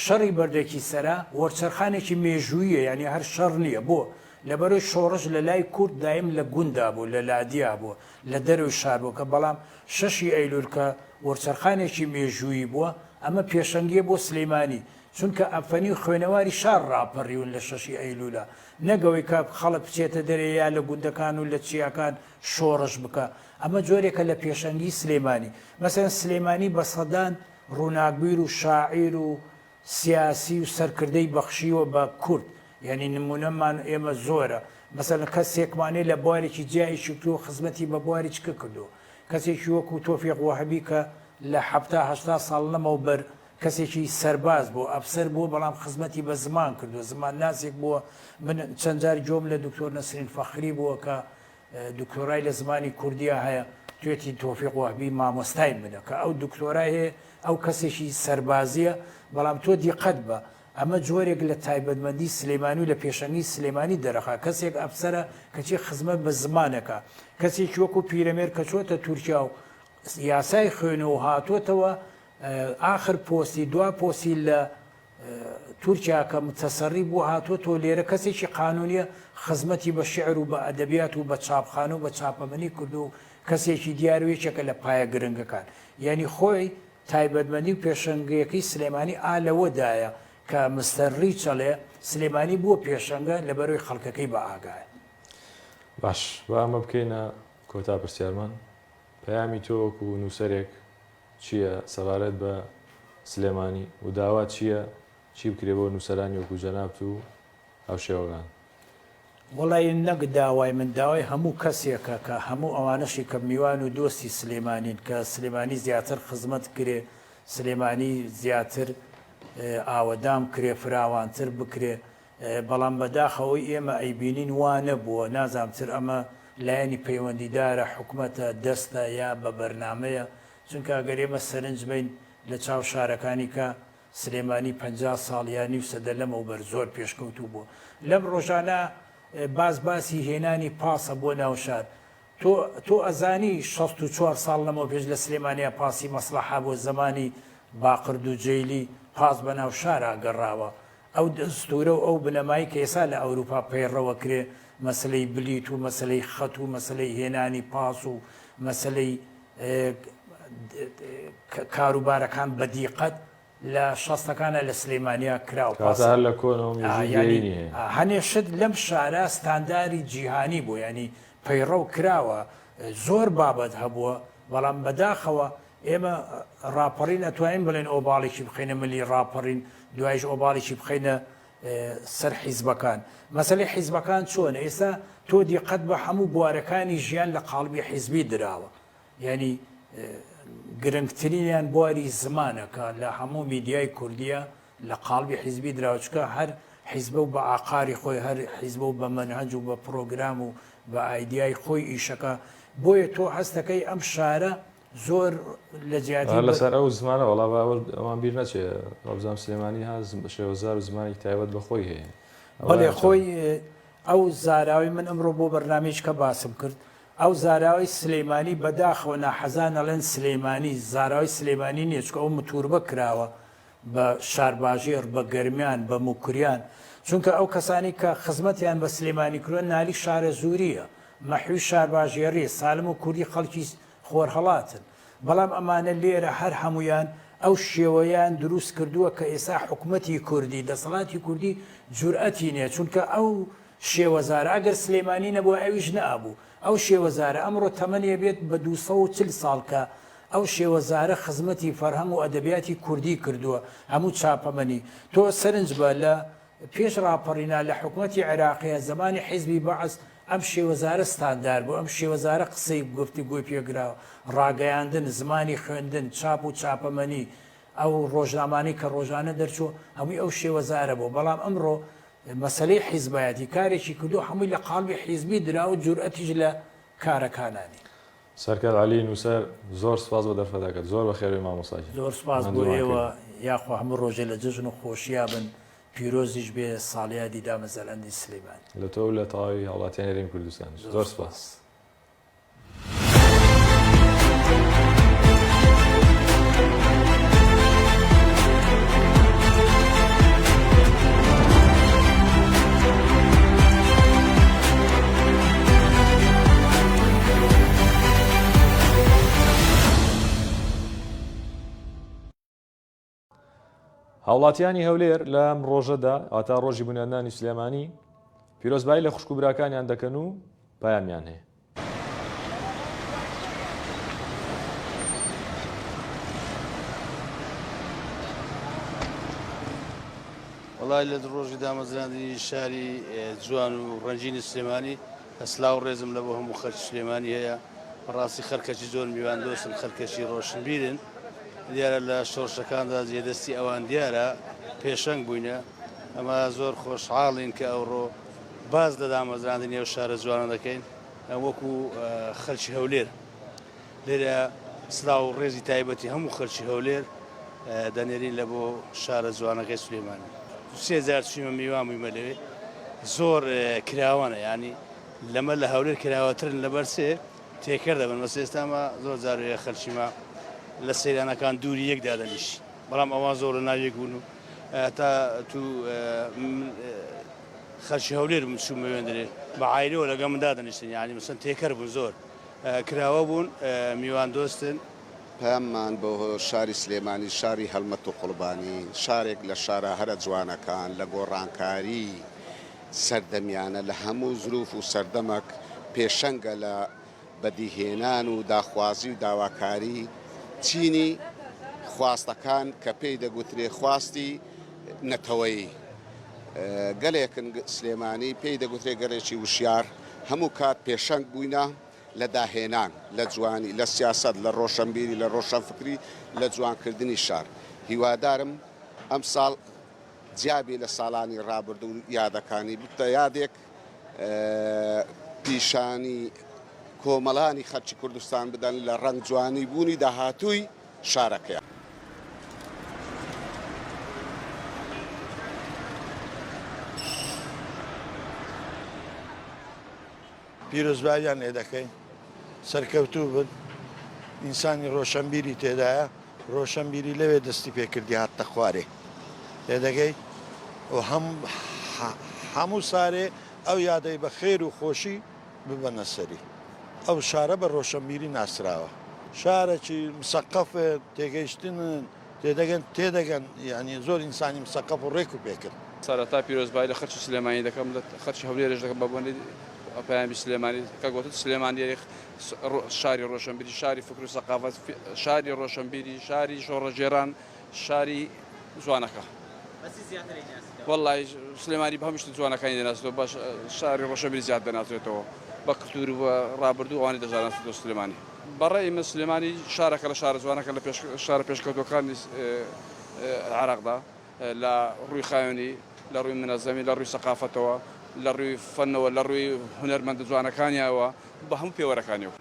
شەڕی بەردێکی سەرا وەرچەرخانێکی مێژوویە، یعنی هەر شەڕ نییە، بۆ لەبەرەوەی شۆڕش لە لای کورد دایم لە گوندا بوو، لە لادیا بووە، لە دەروی شار بوو، کە بەڵام 6 ئەیلول کە وەرچەرخانێکی مێژووی بووە ئەمە پێشەنگیە بۆ سلێمانی، چونکە ئەفەنی خوێنەواری شار ڕاپەڕیون لە 6 ئەیلولا، نەگەوەی کە خەڵک بچێتە دەرەیە لە گوندەکان و لە چیاکان شۆڕش بکە. ئەمە جۆرێکە لە پێشەنگی سلێمانی. مەسەن سلێمانی بە سەدان ڕووناکبیر و شاعیر و سیاسی و سەرکردەی بەخشیوە بە کورد، یعنی نمونەمان ئێمە زۆرە. مەسەن کەسێکمانێ لە بوارێکی جایشی تو خزمەتی بە بواری چکە کردو، کەسێکی وەکو تۆفیق وەهەبی کە لە 70 ساڵ لەمەوە بەر کەسێکی سەرباز بۆ ئەفسەر بوو، بەڵام خزمەتی بە زمان کردو، زمان ناسێک بووە. من چەند جار جۆم لە دکتۆر نەسرین فەخری بووە کە دکتۆرای لە زمانی کوردیا هەیە، توێتی تۆفیق وەهەبی مامۆستای منە کە ئەو دکتۆرای هەیە، ئەو کەسێکی سەربازیە، بەڵام تۆ دیقەت بە ئەمە جۆرێک لە تایبەتمەندی سلێمانی و لە پێشەنگی سلێمانی دەرەخا. کەسێک ئەفسەرە کەچی خزمەت بە زمانەکە، کەسێکی وەکو پیرەمێر کە چۆتە تورکیا و یاسای خوێنەوە هاتوۆتەوە آخر پۆستی دوا پۆسی لە تورکیا کە متەسەڕی بوو هاتوۆتەوە لێرە کەسێکی قانونیە خزمەتی بە شعر و بە ئەدەبیات و بە چاپخانە و بە چاپەمەنی کردو و کەسێکی دیاروێکێکە لە پایە گرنگەکان. یعنی خۆی تایبەتمەندی و پێشەنگەکەی سلێمانی ئالەوەدایە کە مستەڕی چەڵێ سلێمانی بووە پێشەنگە لە بەرەوەی خەڵکەکەی بە ئاگایە. باش با ئەمە بکەینە کۆتا پرسیارمان. پەیامی تۆ وەکو نووسەرێک چییە سەبارەت بە سلێمانی و داوا چییە چی بکرێ بۆ نووسەرانی وەکو جەنابت و ئەو شێوەگان؟ وڵی نەک داوای من داوای هەموو کەسێکە کە هەموو ئەوانەشی کە میوان و دۆستی سلێمانین کە سلێمانی زیاتر خزمەت کرێ، سلێمانی زیاتر ئاوەدام کرێ، فراوانتر بکرێ، بەڵام بەداخەوەی ئێمە ئەیبینین وانە بووە، نازانتر ئەمە لایەنی پەیوەندیدارە حکوومەتە دەستە یا بە بەرنامەیە، چونکە ئەگەر ئێمە سەرنج بین لە چاو شارەکانی کە سلێمانی 50 ساڵیانی و سەدە لەمەوبەر زۆر پێشکەوتوو بوو. لەم ڕۆژانە باسی هێنانی پاسە بۆ ناوشار. تۆ ئەزانی 64 ساڵ لەمەوە پێش لە سلێمانیا پاسی مەسلحە بۆ زمانی باقرد و جەیلی پاس بە ناو شارە گەڕاوە. ئەو دەستورە و ئەو بنەمایی کە ئێسا لە ئەوروپا پەیڕەوە کرێ، مەسلەی بلیت و مەسلەی خەت و مەسلەی هێنانی پاس و مەسلەی کاروبارەکان بەدیقەت لە 60ەکانە لە سلێمانیا کراوە. لە کۆنەوە هەنێشت لەم شارە ستانداری جیهانی بوو، ینی پەیڕە و کراوە، زۆر بابەت هەبووە، بەڵام بەداخەوە ئێمە ڕاپەڕین ئەتوانین بڵێن ئۆباڵێکی بخینە ملی ڕاپەڕین، دوایش ئۆباڵێکی بخینە سەر حیزبەکان. مەسەلەی حیزبەکان چۆنە؟ ئێستا تۆ دیقەت بە هەموو بوارەکانی ژیان لە قاڵبی حیزبی دراوە، ینی گرنگترینیان بواری زمانەکە لە هەموو میدیای کوردیە لە قاڵبی حیزبی دراوچکە هەر حیزبە و بە ئاقاری خۆی هەر حیزبە و بە مەنهەج و بە پرۆگرام و بە ئایدیای خۆی ئیشەکە بۆیە تۆ هەستەکەی ئەم شارە زۆر لە جیاتی لەسەر ئەو زمانە وڵا ئەوان بیر نەچێت ڕەبزام سلێمانی ها شێوەزار و زمانی تایبەت بەخۆی هەیە بەڵێ خۆی ئەو زاراوی من ئەمڕۆ بۆ بەرنامێککە باسم کرد ئەو زاراوی سلەیمانی بەداخەوە ناحەزان ئەڵێن سلەیمانی زاراوی سلەیمانی نییە چکە ئەو متوربە کراوە بە شارباژێر بە گەرمیان بە موکریان چونکە ئەو کەسانی کە خزمەتیان بە سلەیمانی کردن نالی شارە زوریە مەحوی شارباژێڕی سالم و کوردی خەڵکی خۆر هەڵاتن بەڵام ئەمانە لێرە هەر هەمویان ئەو شێوەیان دروست کردووە کە ئێستا حکوومەتی کوردی دەسەڵاتی کوردی جورئەتی نییە چونکە ئەو شێوەزارە ئەگەر سلەیمانی نەبووە ئەویش نەبوو ئەو شێوەزارە ئەمڕۆ تەمەنێ بێت بە 240 ساڵکە ئەو شێوەزارە خزمەتی فەرهەنگ و ئەدەبیاتی کوردی کردووە هەموو چاپەمەنی تۆ سەرنج بە لە پێش ڕاپەڕینا لە حکوومەتی عێراقیە زمانی حیزبی بەعەس ئەم شێوەزارە ستاندار بوو ئەم شێوەزارە قسەی گفتی گوۆی پێگراوە ڕاگەیاندن زمانی خوێندن چاپ و چاپەمەنی ئەو ڕۆژنامانی کە ڕۆژانە دەرچوو هەمووی ئەو شێوەزارە بوو بەڵام ئەمڕۆ مەسلەی حیزبایەتی کارێکی کردو هەمووی لە قاڵبی حیزبی درا و جورئەتیش لە کارەکانانی سەرکەت عەلی نووسەر زۆر سپاس بە دەرفەتەکەت زۆر بەخێوی مامۆستاجی زۆر سپاس بۆ ئێوە یاخوا هەموو ڕۆژێ لە جژن و خۆشییا بن پیرۆزیش بێ ساڵیادی دامەزەلەندی سلەیمان لە تۆ لە تەواوی هەوڵاتیانی هەرێمی کوردستان زۆر سپاس. هاوڵاتیانی هەولێر لە ئەم ڕۆژەدا ئاتا ڕۆژی بنیادنانی سلێمانی پیرۆزبایی لە خوشک و براکانیان دەکەن و پایامیان هەیە. وڵای لە ڕۆژی دامەزراندنی شاری جوان و ڕەنجینی سلێمانی هەسلااو ڕێزم لە بۆ هەموو خەرکی سلێمانی هەیە بەڕاستی خەرکەکی زۆر میوان دۆستن خەرکەشی ڕۆشنبیرن دیارە لە شۆڕشەکاندا جێدەستی ئەوان دیارە پێشەنگ بووینە ئەمە زۆر خۆشحاڵین کە ئەوڕۆ باز لە دامەزراندنی ئەو شارە جوانە دەکەین وەکو خەرکی هەولێر لێرە سلااو و ڕێزی تایبەتی هەموو خەرکی هەولێر دەنێرین لە بۆ شارە جوانەکەی سلێمانی 3000 چیمە میوان بوویمە لەوێ زۆر کراوانە ینی لەمە لە هەولێر کراوەترن لەبەر سێ تێکەر دەبن مەسە ئێستامە زۆر جارێ خەرچیمە لە سەیرانەکان دووری یەکدا دەنیشت بەڵام ئەوان زۆر لە ناوێک بوون و تا تو خەرکی هەولێر چوو مەوێندرێ بە عایلەوە لەگەڵ مندا دەنیشتن ینی مەسەن تێکەر بوون زۆر کراوە بوون میوان دۆستن پەیاممان بۆ شاری سلێمانی شاری هەڵمەت و قوربانی شارێک لە شارە هەرە جوانەکان لە گۆڕانکاری سەردەمیانە لە هەموو زروف و سەردەمەک پێشەنگە لە بەدیهێنان و داخوازی و داواکاری چینی خواستەکان کە پێی دەگوترێ خواستی نەتەوەیی گەلێکن سلێمانی پێی دەگوترێ گەڵێکی وشیار هەموو کات پێشەنگ بووینە لە داهێنان لە جوانی لە سیاسەت لە ڕۆشنبیری لە ڕۆشنفکری لە جوانکردنی شار هیوادارم ئەم ساڵ جیابی لە ساڵانی ڕابرد و یادەکانی بتە یادێک پیشانی کۆمەڵانی خەرکی کوردستان بدەن لە ڕەنگ جوانی بوونی داهاتووی شارەکەیان. پیرۆزباییان لێ دەکەین سەرکەوتوو بن ئینسانی ڕۆشنبیری تێدایە ڕۆشنبیری لەوێ دەستی پێکردی هاتە خوارێ لێدەگەی و هەموو سارێ ئەو یادەی بە خێر و خۆشی ببەنە سەری ئەو شارە بە ڕۆشنبیری ناسراوە شارێکی مسەقەف تێگەیشتن تێدەگەن ینی زۆر ئینسانی مسەقەف و ڕێک و پێکرد سەرەتا پیرۆزبایی لە خەرکی سلێمانی دەکەم لە خەرکی هەولێرش دەکەم بە بۆنی پایامی سلێمانی کە گوتت سلێمانی شاری ڕۆشنبیری شاری فکر و سەقافەت شاری ڕۆشنبیری شاری شۆڕەژێران شاری جوانەکە وەڵی سلێمانی بە هەمیشت جوانەکانی دەناسێتەوە باش شاری ڕۆشنبیری زیاد دەناسێتەوە بە کلتور و ڕابردوو ئەوانی دەزانێتەوە سلێمانی بەڕێی من سلێمانی شارەکە لە شارە جوانەکە لە شارە پێشکەوتوەکانی عێراقدا لە ڕووی خاوێنی لە ڕووی منەزەمی لە ڕووی سەقافەتەوە لە ڕووی فەنەوە لە ڕووی هونەرمەندە جوانەکانیەوە بە هەموو پێوەرەکانیەوە.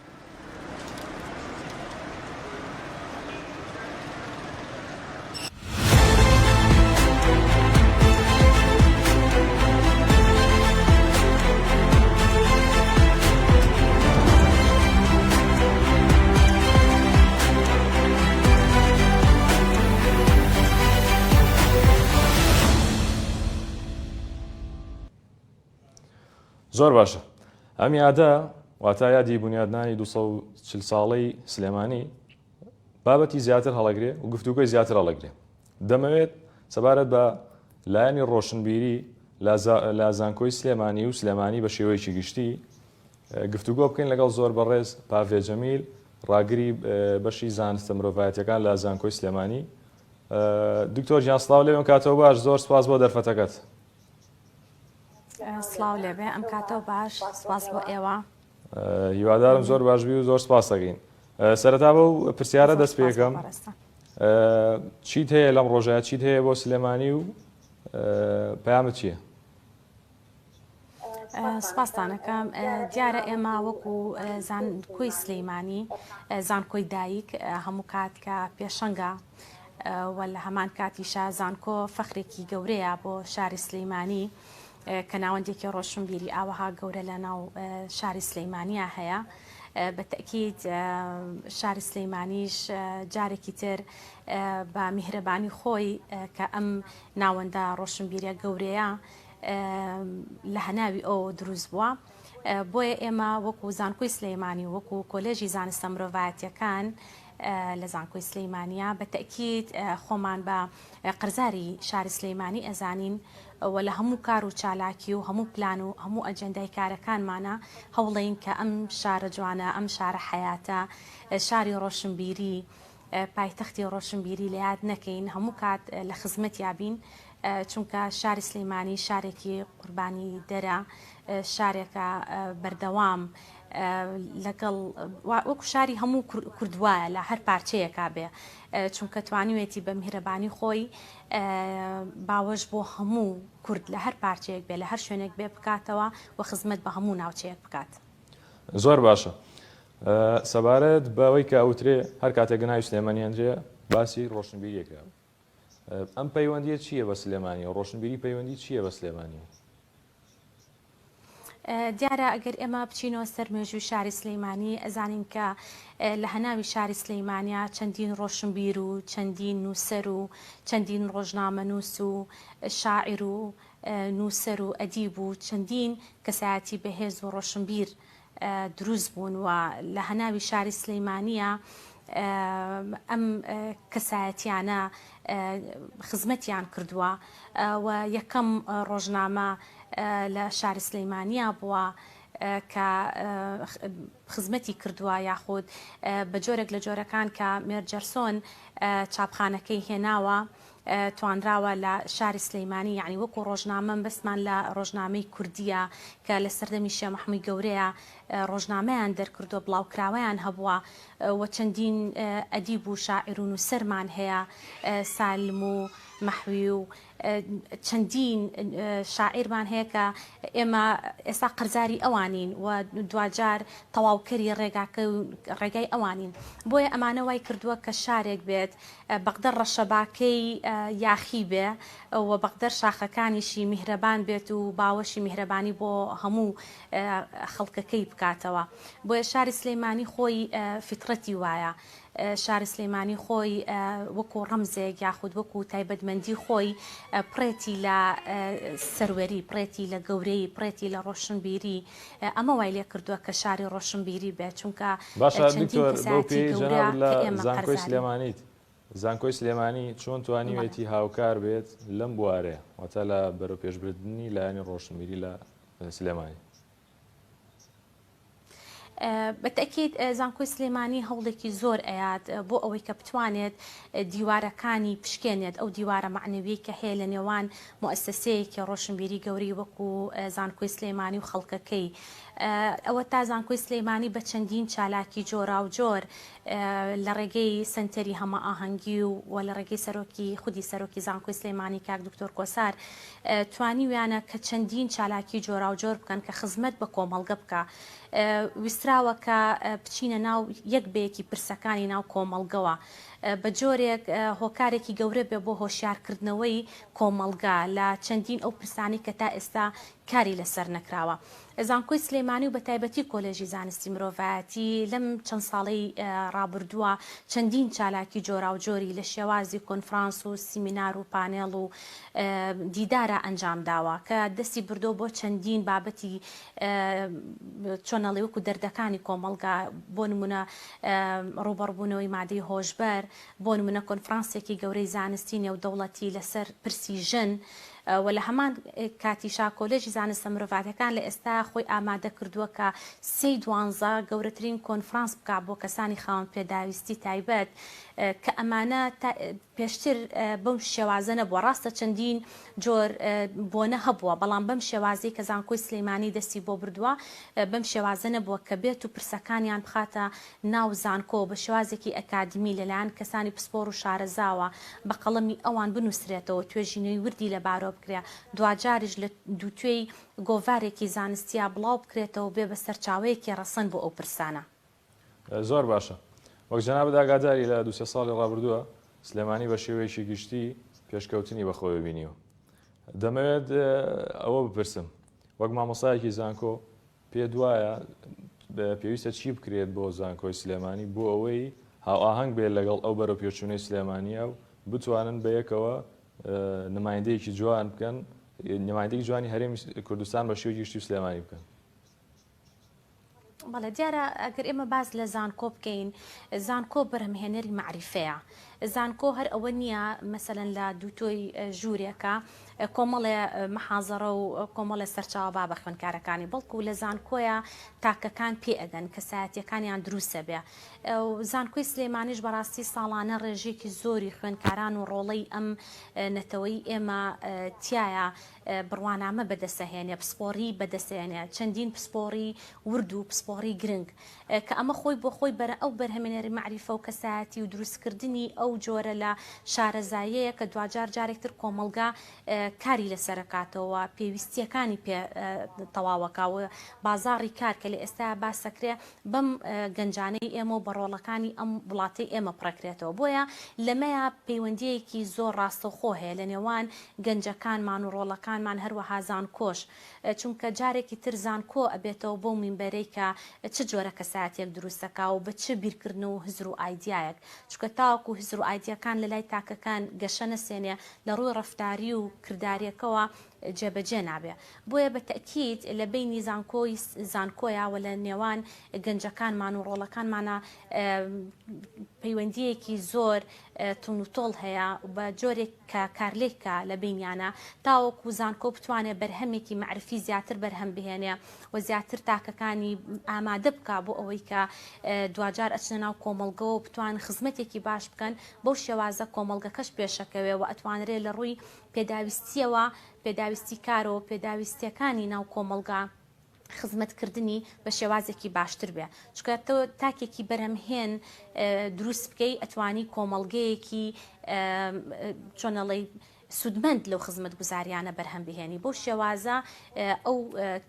زۆر باشە. ئەم یادە واتە یادی بنیادنانی 240 ساڵەی سلێمانی بابەتی زیاتر هەڵەگرێ و گفتوگۆی زیاتر هەڵەگرێ. دەمەوێت سەبارەت بە لایەنی ڕۆشنبیری لا زانکۆی سلێمانی و سلێمانی بە شێوەیەکی گشتی گفتوگۆ بکەین لەگەڵ زۆر بەڕێز پاڤێ جەمیل ڕاگری بەشی زانستە مرۆڤایەتیەکان لە زانکۆی سلێمانی. دکتۆر گیان سڵاو لێوێن کاتەوە باش، زۆر سپاس بۆ دەرفەتەکەت. سڵاو لێبێ ئەم کاتەوە باش، سپاس بۆ ئێوە. هیوادارم زۆر باشبی و زۆر سپاس دەکەین. سەرەتا بەو پرسیارە دەست پێ یەکەم، چیت هەیە لەم ڕۆژەیە، چیت هەیە بۆ سلێمانی و پەیامت چییە؟ سپاسانەکەم. دیارە ئێمە وەکو زانکۆی سلەیمانی، زانکۆی دایک هەموو کات کە پێشەنگە و لە هەمان کاتیشە زانکۆ فەخرێکی گەورەیە بۆ شاری سلەیمانی کە ناوەندێکی ڕۆشنبیری ئاوەها گەورە لە ناو شاری سلەیمانیە هەیە. بە تەکید شاری سلەیمانیش جارێکی تر بە میهرەبانی خۆی کە ئەم ناوەندە ڕۆشنبیریە گەورەیە لە هەناوی ئەو دروست بووە. بۆیە ئێمە وەکو زانکۆی سلەیمانی وەکو کۆلێژی زانستە مرۆڤایەتیەکان لە زانکۆی سلەیمانیە بە تەکید خۆمان بە قەرزاری شاری سلەیمانی ئەزانین و لە هەموو کار و چالاکی و هەموو پلان و هەموو ئەجەندای کارەکانمانە هەوڵین کە ئەم شارە جوانە، ئەم شارە حەیاتە، شاری ڕۆشنبیری، پایتەختی ڕۆشنبیری لە یاد نەکەین، هەموو کات لە خزمەت یابین، چونکە شاری سلەیمانی شارێکی قوربانی دەرە، شارێکە بەردەوام لەگەڵ وەکو شاری هەموو کوردوایە لە هەر پارچەیەکا بێ، چونکە توانیوێتی بە میهرەبانی خۆی باوەش بۆ هەموو کورد لە هەر پارچەیەک بێ لە هەر شوێنێک بێ بکاتەوە و خزمەت بە هەموو ناوچەیەک بکات. زۆر باشە. سەبارەت بەوەی کە ئەوترێ هەر کاتێک ناوی سلێمانیانجێ باسی ڕۆشنبیریەکە. ئەم پەیوەندیە چییە بە سلێمانی و ڕۆشنبیری پەیوەندی چییە بە سلێمانی؟ دیارە ئەگەر ئێمە بچینەوە سەر مێژووی شاری سلەیمانی ئەزانین کە لە هەناوی شاری سلەیمانیا چەندین ڕۆشنبیر و چەندین نووسەر و چەندین ڕۆژنامە نووس و شاعیر و نووسەر و ئەدیب و چەندین کەسایەتی بەهێز و ڕۆشنبیر دروست بوون و لە هەناوی شاری سلەیمانیە ئەم کەسایەتیانە خزمەتیان کردووە و یەکەم ڕۆژنامە لە شاری سلەیمانیە بووە کە خزمەتی کردووە یاخود بە جۆرێک لە جۆرەکان کە مێرجەرسۆن چاپخانەکەی هێناوە توانراوە لە شاری سلەیمانی، یعنی وەکو ڕۆژنامەم بەسمان لە ڕۆژنامەی کوردیە کە لە سەردەمی شێخ مەحموود گەورەیە ڕۆژنامەیان دەرکردو، بڵاوکراوەیان هەبووە و چەندین ئەدیب و شاعیر و نووسەرمان هەیە، سالم و مەحوی و چەندین شاعیرمان هەیە کە ئێمە ئێستا قەرزاری ئەوانین و دوجار تەواوکەری ڕێگای ئەوانین. بۆیە ئەمانە وای کردووە کە شارێک بێت بەقدر ڕەشەباکەی یاخی بێ و بەقدر شاخەکانیشی میهرەبان بێت و باوەشی میهرەبانی بۆ هەموو خەڵکەکەی بکاتەوە. بۆیە شاری سلەیمانی خۆی فیترەتی وایە، شاری سلەیمانی خۆی وەکو ڕەمزێک یاخود وەکو تایبەتمەندی خۆی پرێتی لە سەروەری، پرێتی لە گەورەی، پرێتی لە ڕۆشنبیری. ئەمە وای لێ کردووە کە شاری ڕۆشنبیری بێت، چونکە چەندین کەسایەتی گەورە کە ئێمە قەرزارین. زانکۆی سلێمانی چۆن توانیوێتی هاوکار بێت لەم بوارەیە واتە لە بەرەو پێشبردننی لایەنی ڕۆشنبیری لە سلێمانی؟ بەتەکید زانکۆی سلێمانی هەوڵێکی زۆر ئەیات بۆ ئەوەی کە بتوانێت دیوارەکانی پشکێنێت، ئەو دیوارە معنەویی کە هەیە لە نێوان مؤسسەیەکی ڕۆشنبیری گەوری وەکو زانکۆی سلێمانی و خەڵکەکەی. ئەوە تا زانکۆی سلەیمانی بە چەندین چالاکی جۆرا و جۆر لە ڕێگەی سنتەری هەمە ئاهەنگی و لە ڕێگەی سەرۆکی خودی سەرۆکی زانکۆی سلەیمانی کاک دکتۆر کۆسار توانی ویانە کە چەندین چالاکی جۆرا و جۆر بکەن کە خزمەت بە کۆمەڵگە بکە ویستراوە کە بچینە ناو یەک بەیەکی پرسەکانی ناو کۆمەڵگەوە بە جۆرێک هۆکارێکی گەورە بێ بۆ هۆشیارکردنەوەی کۆمەڵگا لە چەندین ئەو پرسانی کە تا ئێستا کاری لەسەر نەکراوە. زانکۆی سلەیمانی و بە تایبەتی کۆلێژی زانستی مرۆڤایەتی لەم چەند ساڵەی ڕابردووە چەندین چالاکی جۆرا و جۆری لە شێوازی کۆنفرانس و سیمینار و پانێڵ و دیدارە ئەنجام داوە کە دەستی بردۆ بۆ چەندین بابەتی چۆنەڵی وەکو دەردەکانی کۆمەڵگا بۆ نمونە ڕوبەڕبوونەوەی مادەی هۆشبەر بۆ نمونە کۆنفرانسێکی گەورەی زانستی نێودەوڵەتی لەسەر پرسی ژن و لە هەمان کاتیشا کۆلێژی زانستە مرۆڤاتەکان لە ئێستا خۆی ئامادە کردووە کە 12 گەورەترین کۆنفرانس بکات بۆ کەسانی خاوەن پێداویستی تایبەت کە ئەمانە پێشتر بەم شێوازە نەبووە ڕاستە چەندین جۆر بۆنە هەبووە بەڵام بەم شێوازەی کە زانکۆی سلەیمانی دەستی بۆ بردووە بەم شێوازە نەبووە کە بێت و پرسەکانیان بخاتە ناو زانکۆ بە شێوازێکی ئەکادمی لەلایەن کەسانی پسپۆر و شارەزاوە بە قەڵەمی ئەوان بنووسرێتەوە توێژینەوەی وردی لە بارۆ بکرێ دوجاریش لە دووتوێی گۆڤارێکی زانستیا بڵاو بکرێتەوە بێ بە سەرچاوەیەکی ڕەسەن بۆ ئەو پرسانە. زۆر باشە. وەک جەناب ئاگاداری لە 2 ساڵی ڕابردووە سلێمانی بە شێوەیەکی گشتی پێشکەوتنی بەخۆی بینیوە. دەمەوێت ئەوە بپرسم وەک مامۆستایەکی زانکۆ پێ دوایە پێویستە چی بکرێت بۆ زانکۆی سلێمانی بۆ ئەوەی هاوئاهەنگ بێت لەگەڵ ئەو بەرەو پێچوونەی سلێمانیە و بتوانن بە یەکەوە نمایندەیەکی جوان بکەن نمایندەی جوانی هەرێمی کوردستان بە شێوەیەکی گشتی و سلێمانی بکەن. بەڵێ دیارە ئەگەر ئێمە باز لە زانکۆ بکەین زانکۆ بەرهەمهێنەری معریفەیە زانکۆ هەر ئەوە نییە مەسەلەن لە دووتۆی ژوورێکە کۆمەڵێ مەحازەڕە و کۆمەڵێ سەرچاوە با بە خوێندکارەکانی بەڵکو لە زانکۆیە تاکەکان پێ ئەگەن کە سایەتیەکانیان دروستە بێ زانکۆی سلێمانیش بەڕاستی ساڵانە ڕێژێکی زۆری خوێندکاران و ڕۆڵەی ئەم نەتەوەی ئێمە تایە بڕوانامە بەدەسەهێنێ پسپۆری بەدەسێنێ چەندین پسپۆری ورد و پسپۆری گرنگ کە ئەمە خۆی بۆ خۆی بەرە ئەو بەرهەمێنەری معریفە و کەسایەتی و دروستکردنی ئەو جۆرە لە شارەزایەیە کە دوجار جارێکتر کۆمەڵگا کاری لەسەرکاتەوە پێویستیەکانی پێ تەواوەکەوە بازاڕی کار کە لە ئێستا باسەکرێ بەم گەنجانەی ئێمە و بەڕۆڵەکانی ئەم وڵاتی ئێمە پڕەکرێتەوە بۆیە لەمەیە پەیوەندیەکی زۆر ڕاستەوخۆ هەیە لە نێوان گەنجەکانمان و ڕۆڵەکانمان هەروەها زانکۆش چونکە جارێکی تر زانکۆ ئەبێتەوە بۆ مینبەرەی کە چ جۆرە کەساتێک دروستەکە و بە چ بیرکردن و هزر و ئایدیایەک چونکە تاوەکو هزر و ئایدیەکان لە لای تاکەکان گەشە نەسێنێ لە ڕووی ڕەفتاری و کرداریەکەوە جێبەجێ نابێ بۆیە بە تەکید لە بینی زانکۆیەوە لە نێوان گەنجەکانمان و ڕۆڵەکانمانە پەیوەندیەکی زۆر تونوتۆڵ هەیە بە جۆرێک کە کارلێکە لە بینیانە تاوەکو زانکۆ بتوانێت بەرهەمێکی معرفی زیاتر بەرهەم بهێنێ و زیاتر تاکەکانی ئامادە بکە بۆ ئەوەی کە دوجار ئەچنە ناو کۆمەڵگەوە بتوان خزمەتێکی باش بکەن بەو شێوازە کۆمەڵگەکەش پێشەکەوێ و ئەتوانرێت لە ڕووی پێداویستیەوە پێداویستی کارەوە پێداویستیەکانی ناو کۆمەڵگا خزمەتکردنی بە شێوازێکی باشتر بێ چکە تۆ تاکێکی بەرهەمهێن دروست بکەی ئەتوانی کۆمەڵگەیەکی چۆنەڵی سودمەند لەو خزمەت گوزاریانە بەرهەم بهێنی بۆ شێوازە ئەو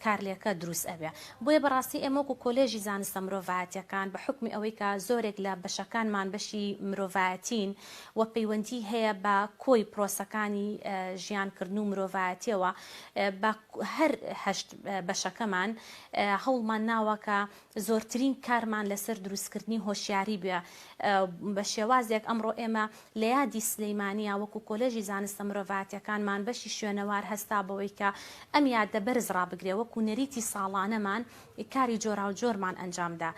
کارلێکە دروست ئەبێ بۆیە بەڕاستی ئێمەکو کۆلێژی زانستە مرۆڤایەتیەکان بە حکمی ئەوەی کە زۆرێک لە بەشەکانمان بەشی مرۆڤایەتین و پەیوەندی هەیە بە کۆی پرۆسەکانی ژیانکردن و مرۆڤایەتیەوە بە هەر هەشت بەشەکەمان هەوڵمان ناوەکە زۆرترین کارمان لەسەر دروستکردنی هۆشیاری بێ بە شێوازێک ئەمڕۆ ئێمە لە یادی سلەیمانیە وەکو کۆلێژی زانستە مرۆڤایەتیەکانمان بەشی شوێنەوار هەستا بەوەی کە ئەم یادە بەرز ڕابگرێ وەکو نەریتی ساڵانەمان کاری جۆرا و جۆرمان ئەنجامدا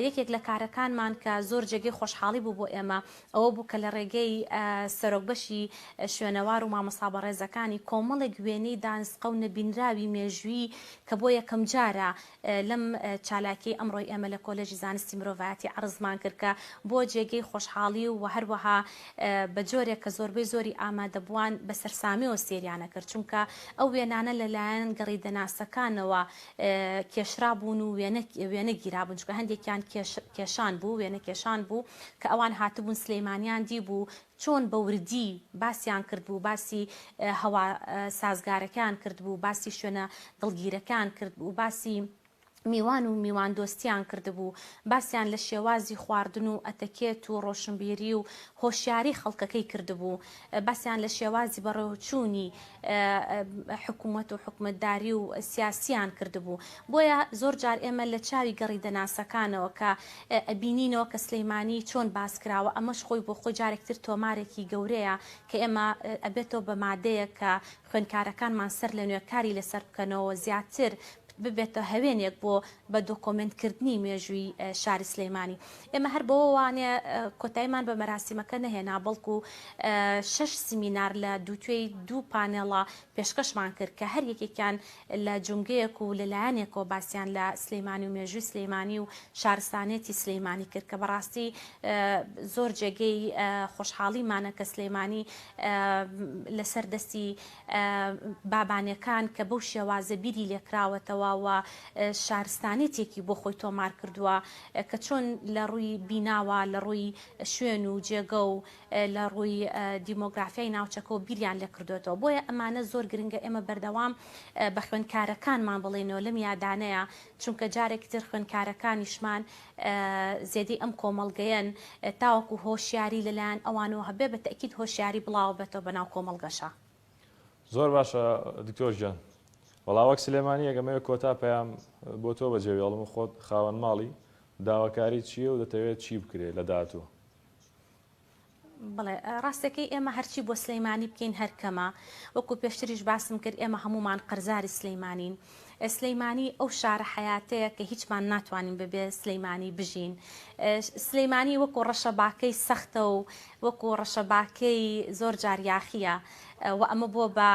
یەکێک لە کارەکانمان کە زۆر جێگەی خۆشحاڵی بوو بۆ ئێمە ئەوە بوو کە لە ڕێگەی سەرۆکبەشی شوێنەوار و مامۆستا بەڕێزەکانی کۆمەڵێک وێنەی دانسقە و نەبینراوی مێژووی کە بۆ یەکەم جارە لەم چالاکی ئەمڕۆی ئێمە لە کۆلێژی زانستی مرۆڤایەتی عرضمان کرد کە بۆ جێگەی خۆشحاڵی و هەروەها بە جۆرێک کە زۆربەی زۆری ئامادەبووان ئەوان بە سەرسامیەوە سێریانە کرد چونکە ئەو وێنانە لەلایەن گەڕی دەناسەکانەوە کێشرا بوون و وێنە گیرابوون چونکە هەندێکیان کێشان بوو وێنە کێشان بوو کە ئەوان هاتبوون سلەیمانیان دی بوو چۆن بە وردی باسییان کرد بوو باسی هەوا سازگارەکان کرد بوو باسی شوێنە دڵگیرەکان کرد بوو باسی میوان و میوان دۆستیان کردبوو باسییان لە شێوازی خواردن و ئەتەکێت و ڕۆشنبیری و هۆشیاری خەڵکەکەی کردبوو باسییان لە شێوازی بەڕێوەچوونی حکوومەت و حکومەتداری و سیاسیان کردبوو بۆیە زۆر جار ئێمە لە چاوی گەڕی دەناسەکانەوە کە ئەبینینەوە کە سلەیمانی چۆن باسکراوە ئەمەش خۆی بۆ خۆی جارێکتر تۆمارێکی گەورەیە کە ئێمە ئەبێتەوە بە مادەیە کە خوێندکارەکانمان سەر لە نوێکاری لەسەر بکەنەوە زیاتر ببێتە هەوێنێک بۆ بە دۆکۆمنتکردنی مێژووی شاری سلەیمانی ئێمە هەر بەوە وانێ کۆتاییمان بە مەراسیمەکە نەهێنا بەڵکو 6 سیمینار لە دووتوێی 2 پانێڵە پێشکەشمان کرد کە هەر یەکێکیان لە جونگەیەک و لەلایەنێکەوە باسییان لە سلەیمانی و مێژووی سلەیمانی و شارستانێتی سلەیمانی کرد کە بەڕاستی زۆر جێگەی خۆشحاڵیمانە کە سلەیمانی لەسەر دەستی بابانەکان کە بەو شێوازە بیری لێکراوەتەوە و شارستانێتێکی بۆ خۆی تۆمار کردووە کە چۆن لە ڕووی بیناوە لە ڕووی شوێن و جێگە و لە ڕووی دیمۆگرافیای ناوچەکە و بیریان لێ کردوێتەوە بۆیە ئەمانە زۆر گرنگە ئێمە بەردەوام بە خوێندکارەکانمان بڵێنەوە لەم یادانەیە چونکە جارێکی تر خوێندکارەکانیشمان زێدەی ئەم کۆمەڵگەیەن تاوەکو هۆشیاری لەلایەن ئەوانەوە هەبێ بە تەکید هۆشیاری بڵاو بێتەوە بەناو کۆمەڵگەشە. زۆر باشە دکتۆر گیان وەڵاوەک سلێمانی ئەگەمەوە کۆتا پێیان بۆ تۆ بەجێوێڵم خۆت خاوەن ماڵی داواکاری چییە و دەتەوێت چی بکرێت لە داهاتوو؟ بڵێ ڕاستەکەی ئێمە هەرچی بۆ سلەیمانی بکەین هەرکەمە وەکو پێشتریش باسم کرد ئێمە هەمومان قەرزاری سلەیمانین سلەیمانی ئەو شارە حیاتەیە کە هیچمان ناتوانین ببێ سلەیمانی بژین سلەیمانی وەکو ڕەشەباکەی سەختە و وەکو ڕەشەباکەی زۆر جاریاخیە و ئەمە بۆ بە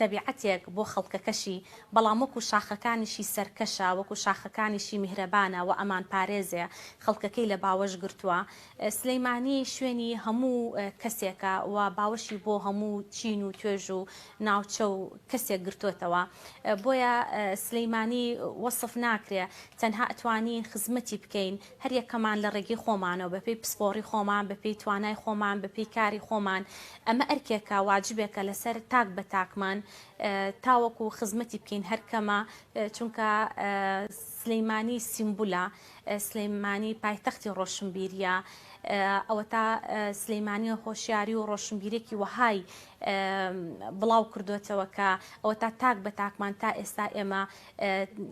تەبیعەتێک بۆ خەڵکەکەشی بەڵام وەکو شاخەکانیشی سەرکەشە وەکو شاخەکانیشی میهرەبانە و ئەمان پارێزێ خەڵکەکەی لە باوەش گرتووە سلەیمانی شوێنی هەموو کەسێکە و باوەشی بۆ هەموو چین و توێژ و ناوچە و کەسێک گرتوێتەوە بۆیە سلەیمانی وەسف ناکرێ تەنها ئەتوانین خزمەتی بکەین هەر یەکەمان لە ڕێگەی خۆمانەوە بەپێی پسپۆڕی خۆمان بەپێی توانای خۆمان بەپێی کاری خۆمان ئەمە ئەرکێکە واجبێکە لەسەر تاک بە تاکمان تاوەکو خزمەتی بکەین هەرکەمە چونکە سلەیمانی سیمبولە سلەیمانی پایتەختی ڕۆشنبیریە ئەوە تا سلەیمانی هۆشیاری و ڕۆشنبیرێکی وەهای بڵاو کردوێتەوە کە ئەوە تا تاک بە تاکمان تا ئێستا ئێمە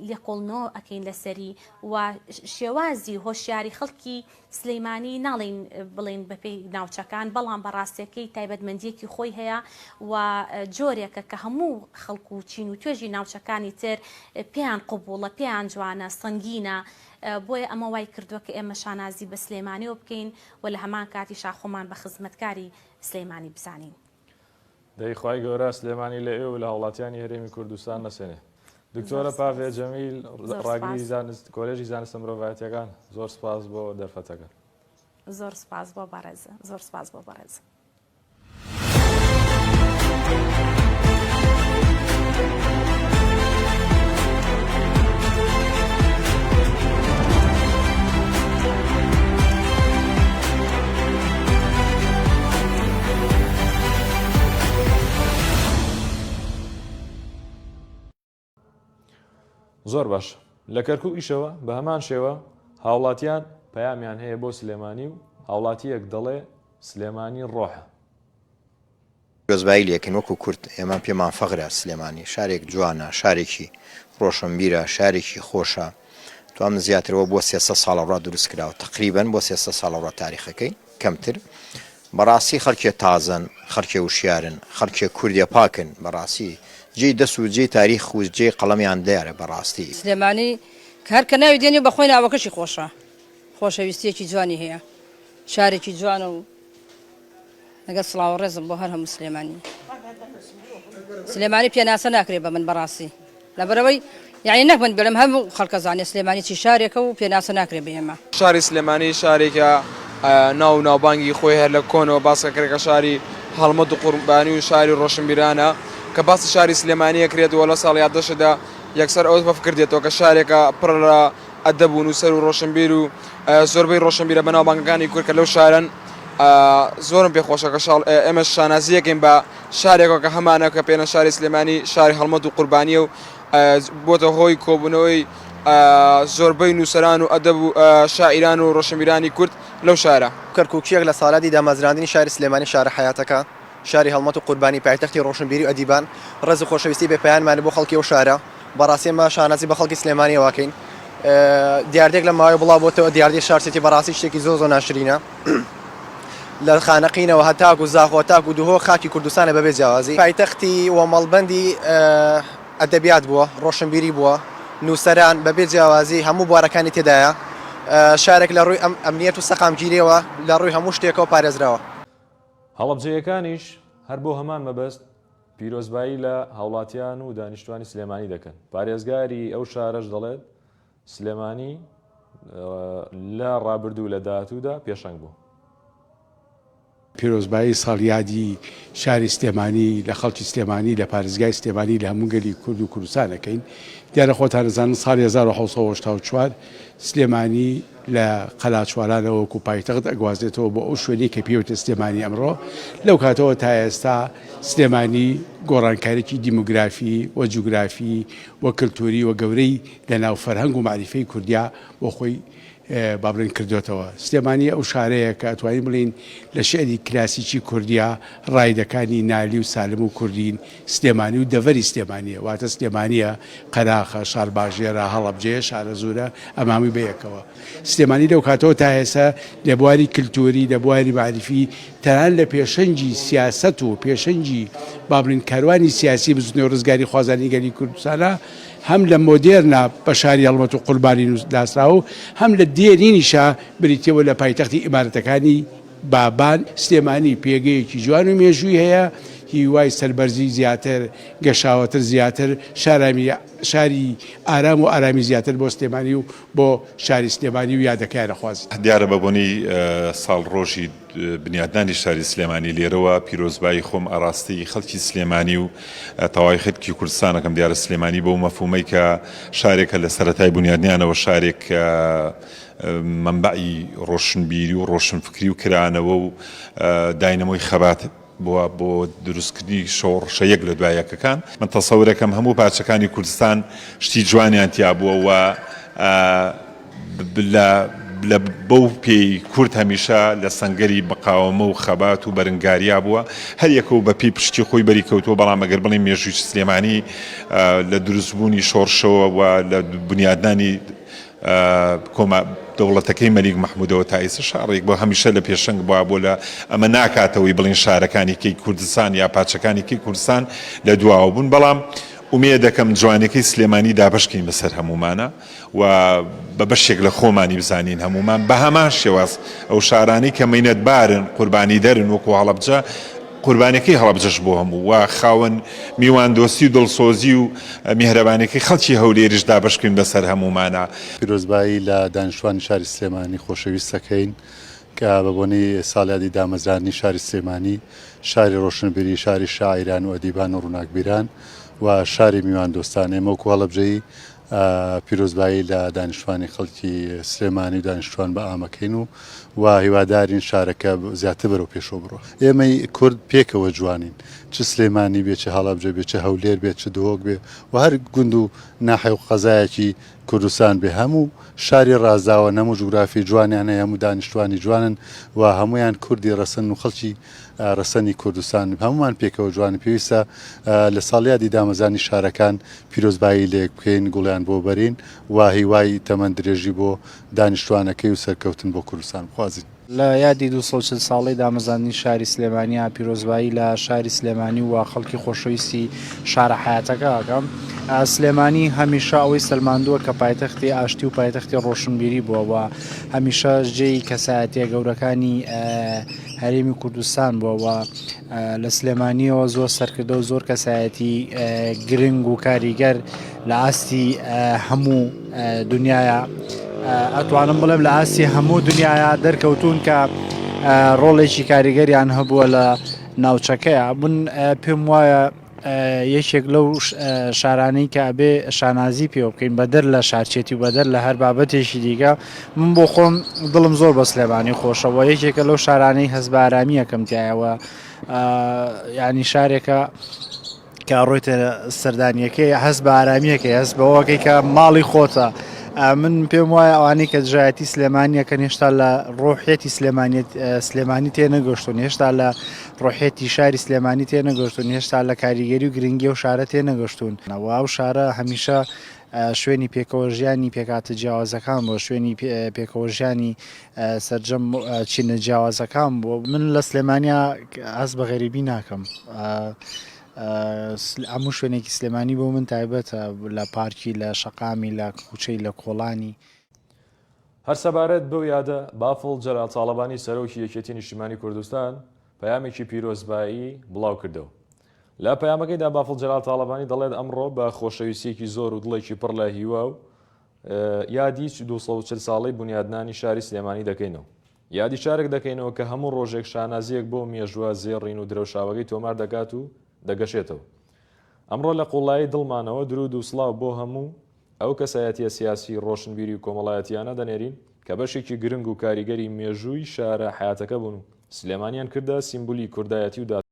لێکۆڵنەوە ئەکەین لەسەری و شێوازی هۆشیاری خەڵکی سلەیمانی ناڵێن بڵێن بەپێی ناوچەکان بەڵام بەڕاستیەکەی تایبەتمەندیەکی خۆی هەیە و جۆرێکە کە هەموو خەڵکو و چین و توێژی ناوچەکانی تر پێیان قوبوڵە پێیان جوانە سەنگینە بۆیە ئەمە وای کردووە کە ئێمە شانازی بە سلەیمانیەوە بکەین و لە هەمان کاتی شاخۆمان بە خزمەتکاری سلەیمانی بزانین. دەیخوای گەورە سلێمانی لە ئێوە لە هەوڵاتیانی هەرێمی کوردستان نەسێنێ. دکتۆرە پاڤێ جەمیل ڕاگری کۆلێژی زانستە مرۆڤایەتیەکان زۆر سپاس بۆ دەرفەتەکە. زۆر سپاس بۆ بەڕێزە زۆر سپاس بۆ بەڕێزە. زۆر باش لە کەرکوو ئیشەوە بە هەمان شێوە هاوڵاتیان پەیامیان هەیە بۆ سلێمانی و هاوڵاتیەک دەڵێ سلێمانی ڕۆحە گۆزبایی لێکن وەکو کورد ئێمە پێمان فەغرە سلێمانی شارێک جوانە شارێکی ڕۆشنبیرە شارێکی خۆشە توام زیاترەوە بۆ 300 ساڵەڕا دروست کراوە تقریبەن بۆ 300 ساڵەڕا تاریخەکەی کەمتر بەڕاستی خەڵکێ تازن خەڵکێ وشیارن خەڵکێ کوردیە پاکن بەڕاستی جێی دەست و جێی تاریخ و جێی قەڵەمیان دیارە بەڕاستی سلێمانی کار کە ناوی دێنێ بەخۆی ناوەکەشی خۆشە خۆشەویستیەکی جوانی هەیە شارێکی جوانە و لەگەڵ سڵاو ڕێزم بۆ هەر هەموو سلێمانی پێناسە ناکرێت بە من بەڕاستی لەبەرەوەی یعنی نەکمن بێڵم هەموو خەڵکە زانێ سلێمانی چی شارێکە و پێناسە ناکرێت بە ئێمە شاری سلێمانی شارێکە ناو ناوبانگی خۆی هەر لە کۆنەوە باسەکرێکە شاری هەڵمەت و قوربانی و شاری ڕۆشنبیرانە کە باسی شاری سلێمانیە کرێتەوە لە ساڵی یاددەشدا یەکسەر ئەوە بەفکردێتەوە کە شارێکە پڕ لە ئەدەب و نووسەر و ڕۆشنبیر و زۆربەی ڕۆشنبیرە بەناوبانگەکانی کورد کە لەو شارن زۆرم پێخۆشە کە ئێمە شانازیەکەین بە شارێکەوە کە هەمانە کە پێنە شاری سلێمانی شاری هەڵمەت و قوربانیە و بۆتە هۆی کۆبوونەوەی زۆربەی نووسەران و ئەدەب و شاعیران و ڕۆشنبیرانی کورد لەو شارە کەرکووکیەک لە ساڵاتی دامەزراندنی شاری سلێمانی شارە حیاتەکە شاری هەڵمەت و قوربانی پایتەختی ڕۆشنبیری و ئەدیبان ڕێز و خۆشەویستی بێپەیانمان بۆ خەڵکی و شارە بەڕاستی ئێمە شانازی بە خەڵکی سلێمانی واکەین دیاردێک لە ماوەی بڵاوبووەوە دیاردی شارسێتی بەڕاستی شتێکی زۆر ناشرینە لە خانەقینەوە هەتاک و زاخۆ تاک و دوهۆ خاکی کوردستانە بەبێ جیاوازی پایتەختی و مەڵبەندی ئەدەبیات بووە ڕۆشنبیری بووە نووسەران بەبێ جیاوازی هەموو بوارەکانی تێدایە شارێک لە ڕووی ئەمنیەت و سەقامگیریەوە لە ڕووی هەموو شتێکەوە پارێزراوە هەڵەبجەیەکانیش هەر بۆ هەمان مەبەست پیرۆزبایی لە هاوڵاتیان و دانیشتوانی سلێمانی دەکەن پارێزگاری ئەو شارەش دەڵێت سلێمانی لە ڕابردوو لە داهاتوودا پێشەنگ بوو پیرۆزبایی ساڵیادی شاری سلێمانی لە خەڵکی سلێمانی لە پارێزگای سلێمانی لە هەموو گەلی کورد و کوردستانەکەین دیارە خۆتان دەزانن ساڵی 1984 سلێمانی لە قەلاچوارانەوە وەکو پایتەخت ئەگوازێتەوە بۆ ئەو شوێنی کە پێوتە سلێمانی ئەمڕۆ لەو کاتەوە تا ئێستا سلێمانی گۆڕانکارێکی دیموگرافی و جوگرافی و کللتوری و گەورەی لە ناو فەرهەنگ و معریفەی کوردیا بۆ خۆی بابرین کردوێتەوە سلێمانی ئەو شارەیە کە ئەتوانین بڵین لە شعری کلاسیکی کوردیا ڕایدەکانی نالی و سالم و کوردین سلێمانی و دەڤەری سلێمانیە واتە سلێمانیە قەراخە شارباژێرە هەڵەبجەیە شارە زورە ئەمامی بەیەکەوە سلێمانی لەو کاتەوە تا ئێستا لە بواری کللتوری لە بواری معریفی تەنان لە پێشەنگی سیاست و پێشەنگی بابرین کاروانی سیاسی بزنەوە ڕزگاری خوازانی گەلی کوردستانە هەم لە مۆدێرنا بە شاری هەڵمەت و قوربانی داسراوە هەم لە دێرینیشا بریتەوە لە پایتەختی ئیمارەتەکانی بابان سلێمانی پێگەیەکی جوان و مێژووی هەیە هیوای سەربەرزی زیاتر گەشاوەتر زیاتر شاری ئارام و ئارامی زیاتر بۆ سلێمانی و بۆ شاری سلێمانی و یادەکەیان نەخوازی دیارە بەبوونی ساڵ ڕۆژی بنیادنانی شاری سلێمانی لێرەوە پیرۆزبایی خۆم ئاراستی خەڵکی سلێمانی و تەواوی خەڵکی کوردستانەکەم دیارە سلێمانی بۆ مەفهومەی کە شارێکە لە سەرەتای بنیادنیانەوە شارێک منبعی ڕۆشنبیری و ڕۆشنفکری و کرانەوە و داینەمۆی خەبات بۆ دروستکردنی شەیەک لە دوایەکەکان من تەسەورەکەم هەموو پارچەکانی کوردستان شتی جوانیان تیا بووە و لە بەو پێی کورد هەمیشە لە سەنگەری بەقاوەمە و خەبات و بەرنگاریا بووە هەر یەکە و بە پێی پشتی خۆی بەری کەوتووە بەڵام ئەگەر بڵێم مێژووی سلێمانی لە دروستبوونی شۆڕشەوە و لە بنیادنانی دەوڵەتەکەی مەلیک مەحموودەوە تا ئێستا شارێک بۆ هەمیشە لە پێشەنگ بووە بۆ لە ئەمە ناکاتەوەی بڵین شارەکانی کەی کوردستان یا پاچەکانی کەی کوردستان لە دواوە بوون بەڵام ئومێ دەکەم جوانەکەی سلێمانی دابشکەین بەسەر هەمومانە و بە بەشێک لە خۆمانی بزانین هەمومان بە هەمان شێواز ئەو شارانی کە مەینەتبارن قوربانی دەرن وەکو هەڵەبجە قوربانەکەی هەڵەبجەش بۆ هەموو و خاوەن میوان دۆستی و دڵسۆزی و میهرەبانەکەی خەڵکی هەولێریش دابشکەین بەسەر هەمومانە پیرۆزبایی لە دانیشتوانی شاری سلێمانی خۆشەویستەکەین کە بە بۆنەی ساڵیادی دامەزرانی شاری سلێمانی شاری ڕۆشنبیری شاری شاعیران و ئەدیبان و ڕووناکبیران و شاری میوان دۆستانێ وەکو هەڵەبجەی پیرۆزبایی لە دانیشتوانی خەڵکی سلێمانی و دانیشتوان بە ئامەکەین و هیوادارین شارەکە زیاتر بەرەو پێشەوە بڕۆ ئێمەی کورد پێکەوە جوانین چ سلێمانی بێ چه هەڵەبجە بێ چه هەولێر بێت چه دۆک بێ و هەر گوند و ناحێ و قەزایەکی کوردستان بێ هەموو شاری ڕازاوە نەموو جوگرافی جوانیان هەیە هەموو دانیشتوانی جوانن و هەمویان کوردی ڕەسەن و خەڵکی ڕەسەنی کوردستان هەمومان پێکەوە جوانی پێویستە لە ساڵیادی دامەزانی شارەکان پیرۆزبایی لێک بکەین گوڵیان بۆ بەرین و هیوای تەمەند درێژی بۆ دانیشتوانەکەی و سەرکەوتن بۆ کوردستان بخوازین لە یادی 240 ساڵی دامەزانی شاری سلێمانیا پیرۆزبایی لە شاری سلێمانی و خەڵکی خۆشەویستی شارە حیاتەکە ئەەکەم سلێمانی هەمیشە ئەوەی سلماندووە کە پایتەختی ئاشتی و پایتەختی ڕۆشنبیری بووە و هەمیشە جێی کەسایەتیە گەورەکانی هەرێمی کوردستان بووە لە سلێمانیەوە زۆر سەرکردە و زۆر کەسایەتی گرنگ و کاریگەر لە ئاستی هەموو دنیاە ئەتوانم بڵێم لە ئاسی هەموو دنیاە دەرکەوتون کە ڕۆڵێکی کاریگەریان هەبووە لە ناوچەکەیە بوون پێم وایە یەکێک لەو شارانەی کە ئەبێ شانازی پێوە بکەین بەدەر لە شارچێتی و بەدەر لە هەر بابەتێکی دیگە من بۆ خۆم دڵم زۆر بە سلێمانی خۆشەوە یەکێکە لەو شارانەی هەست بە ئارامی یەکەم تایەوە ینی شارێکە کە ڕۆیتە سەردانیەکەی هەست بە ئارامیەکەی هەست بەوەکەی کە ماڵی خۆتە من پێم وایە ئەوانەی کە دژایەتی سلێمانیەکەن هێشتا لە ڕۆحێتی سلێمانی تێنەگەشتون هێشتا لە ڕۆحێتی شاری سلێمانی تێنەگەشتون هێشتا لە کاریگەری و گرنگی و شارە تێنەگەشتون ئەو شارە هەمیشە شوێنی پێکەوە ژیانی پێکاتە جیاوازەکان بۆ شوێنی پێکەوە ژیانی سەرجەم چینە جیاوازەکان بۆ من لە سلێمانیا هەست بە غەریبی ناکەم هەموو شوێنێکی سلێمانی بۆ من تایبەتە لە پارکی لە شەقامی لە کوچەی لە کۆڵانی هەر سەبارەت بەو یادە بافڵ جەلال تاڵەبانی سەرۆکی یەکێتی نیشتیمانی کوردستان پەیامێکی پیرۆزبایی بڵاو کردەوە لە پەیامەکەیدا بافڵ جەلال تاڵەبانی دەڵێت ئەمڕۆ بە خۆشەویستیەکی زۆر و دڵێکی پڕ لە هیوا و یادی 240 ساڵەی بنیادنانی شاری سلێمانی دەکەینەوە یادی شارێک دەکەینەوە کە هەموو ڕۆژێک شانازیەک بۆ مێژووە زێڕین و درەوشاوەکەی تۆمار دەکات و دەگەشێتەوە ئەمڕۆ لە قوڵایی دڵمانەوە درود و سڵاو بۆ هەموو ئەو کەسایەتیە سیاسی ڕۆشنبیری و کۆمەڵایەتیانە دەنێرین کە بەشێکی گرنگ و کاریگەری مێژووی شارە حیاتەکە بوون و سلێمانیان کردە سیمبولی کوردایەتی و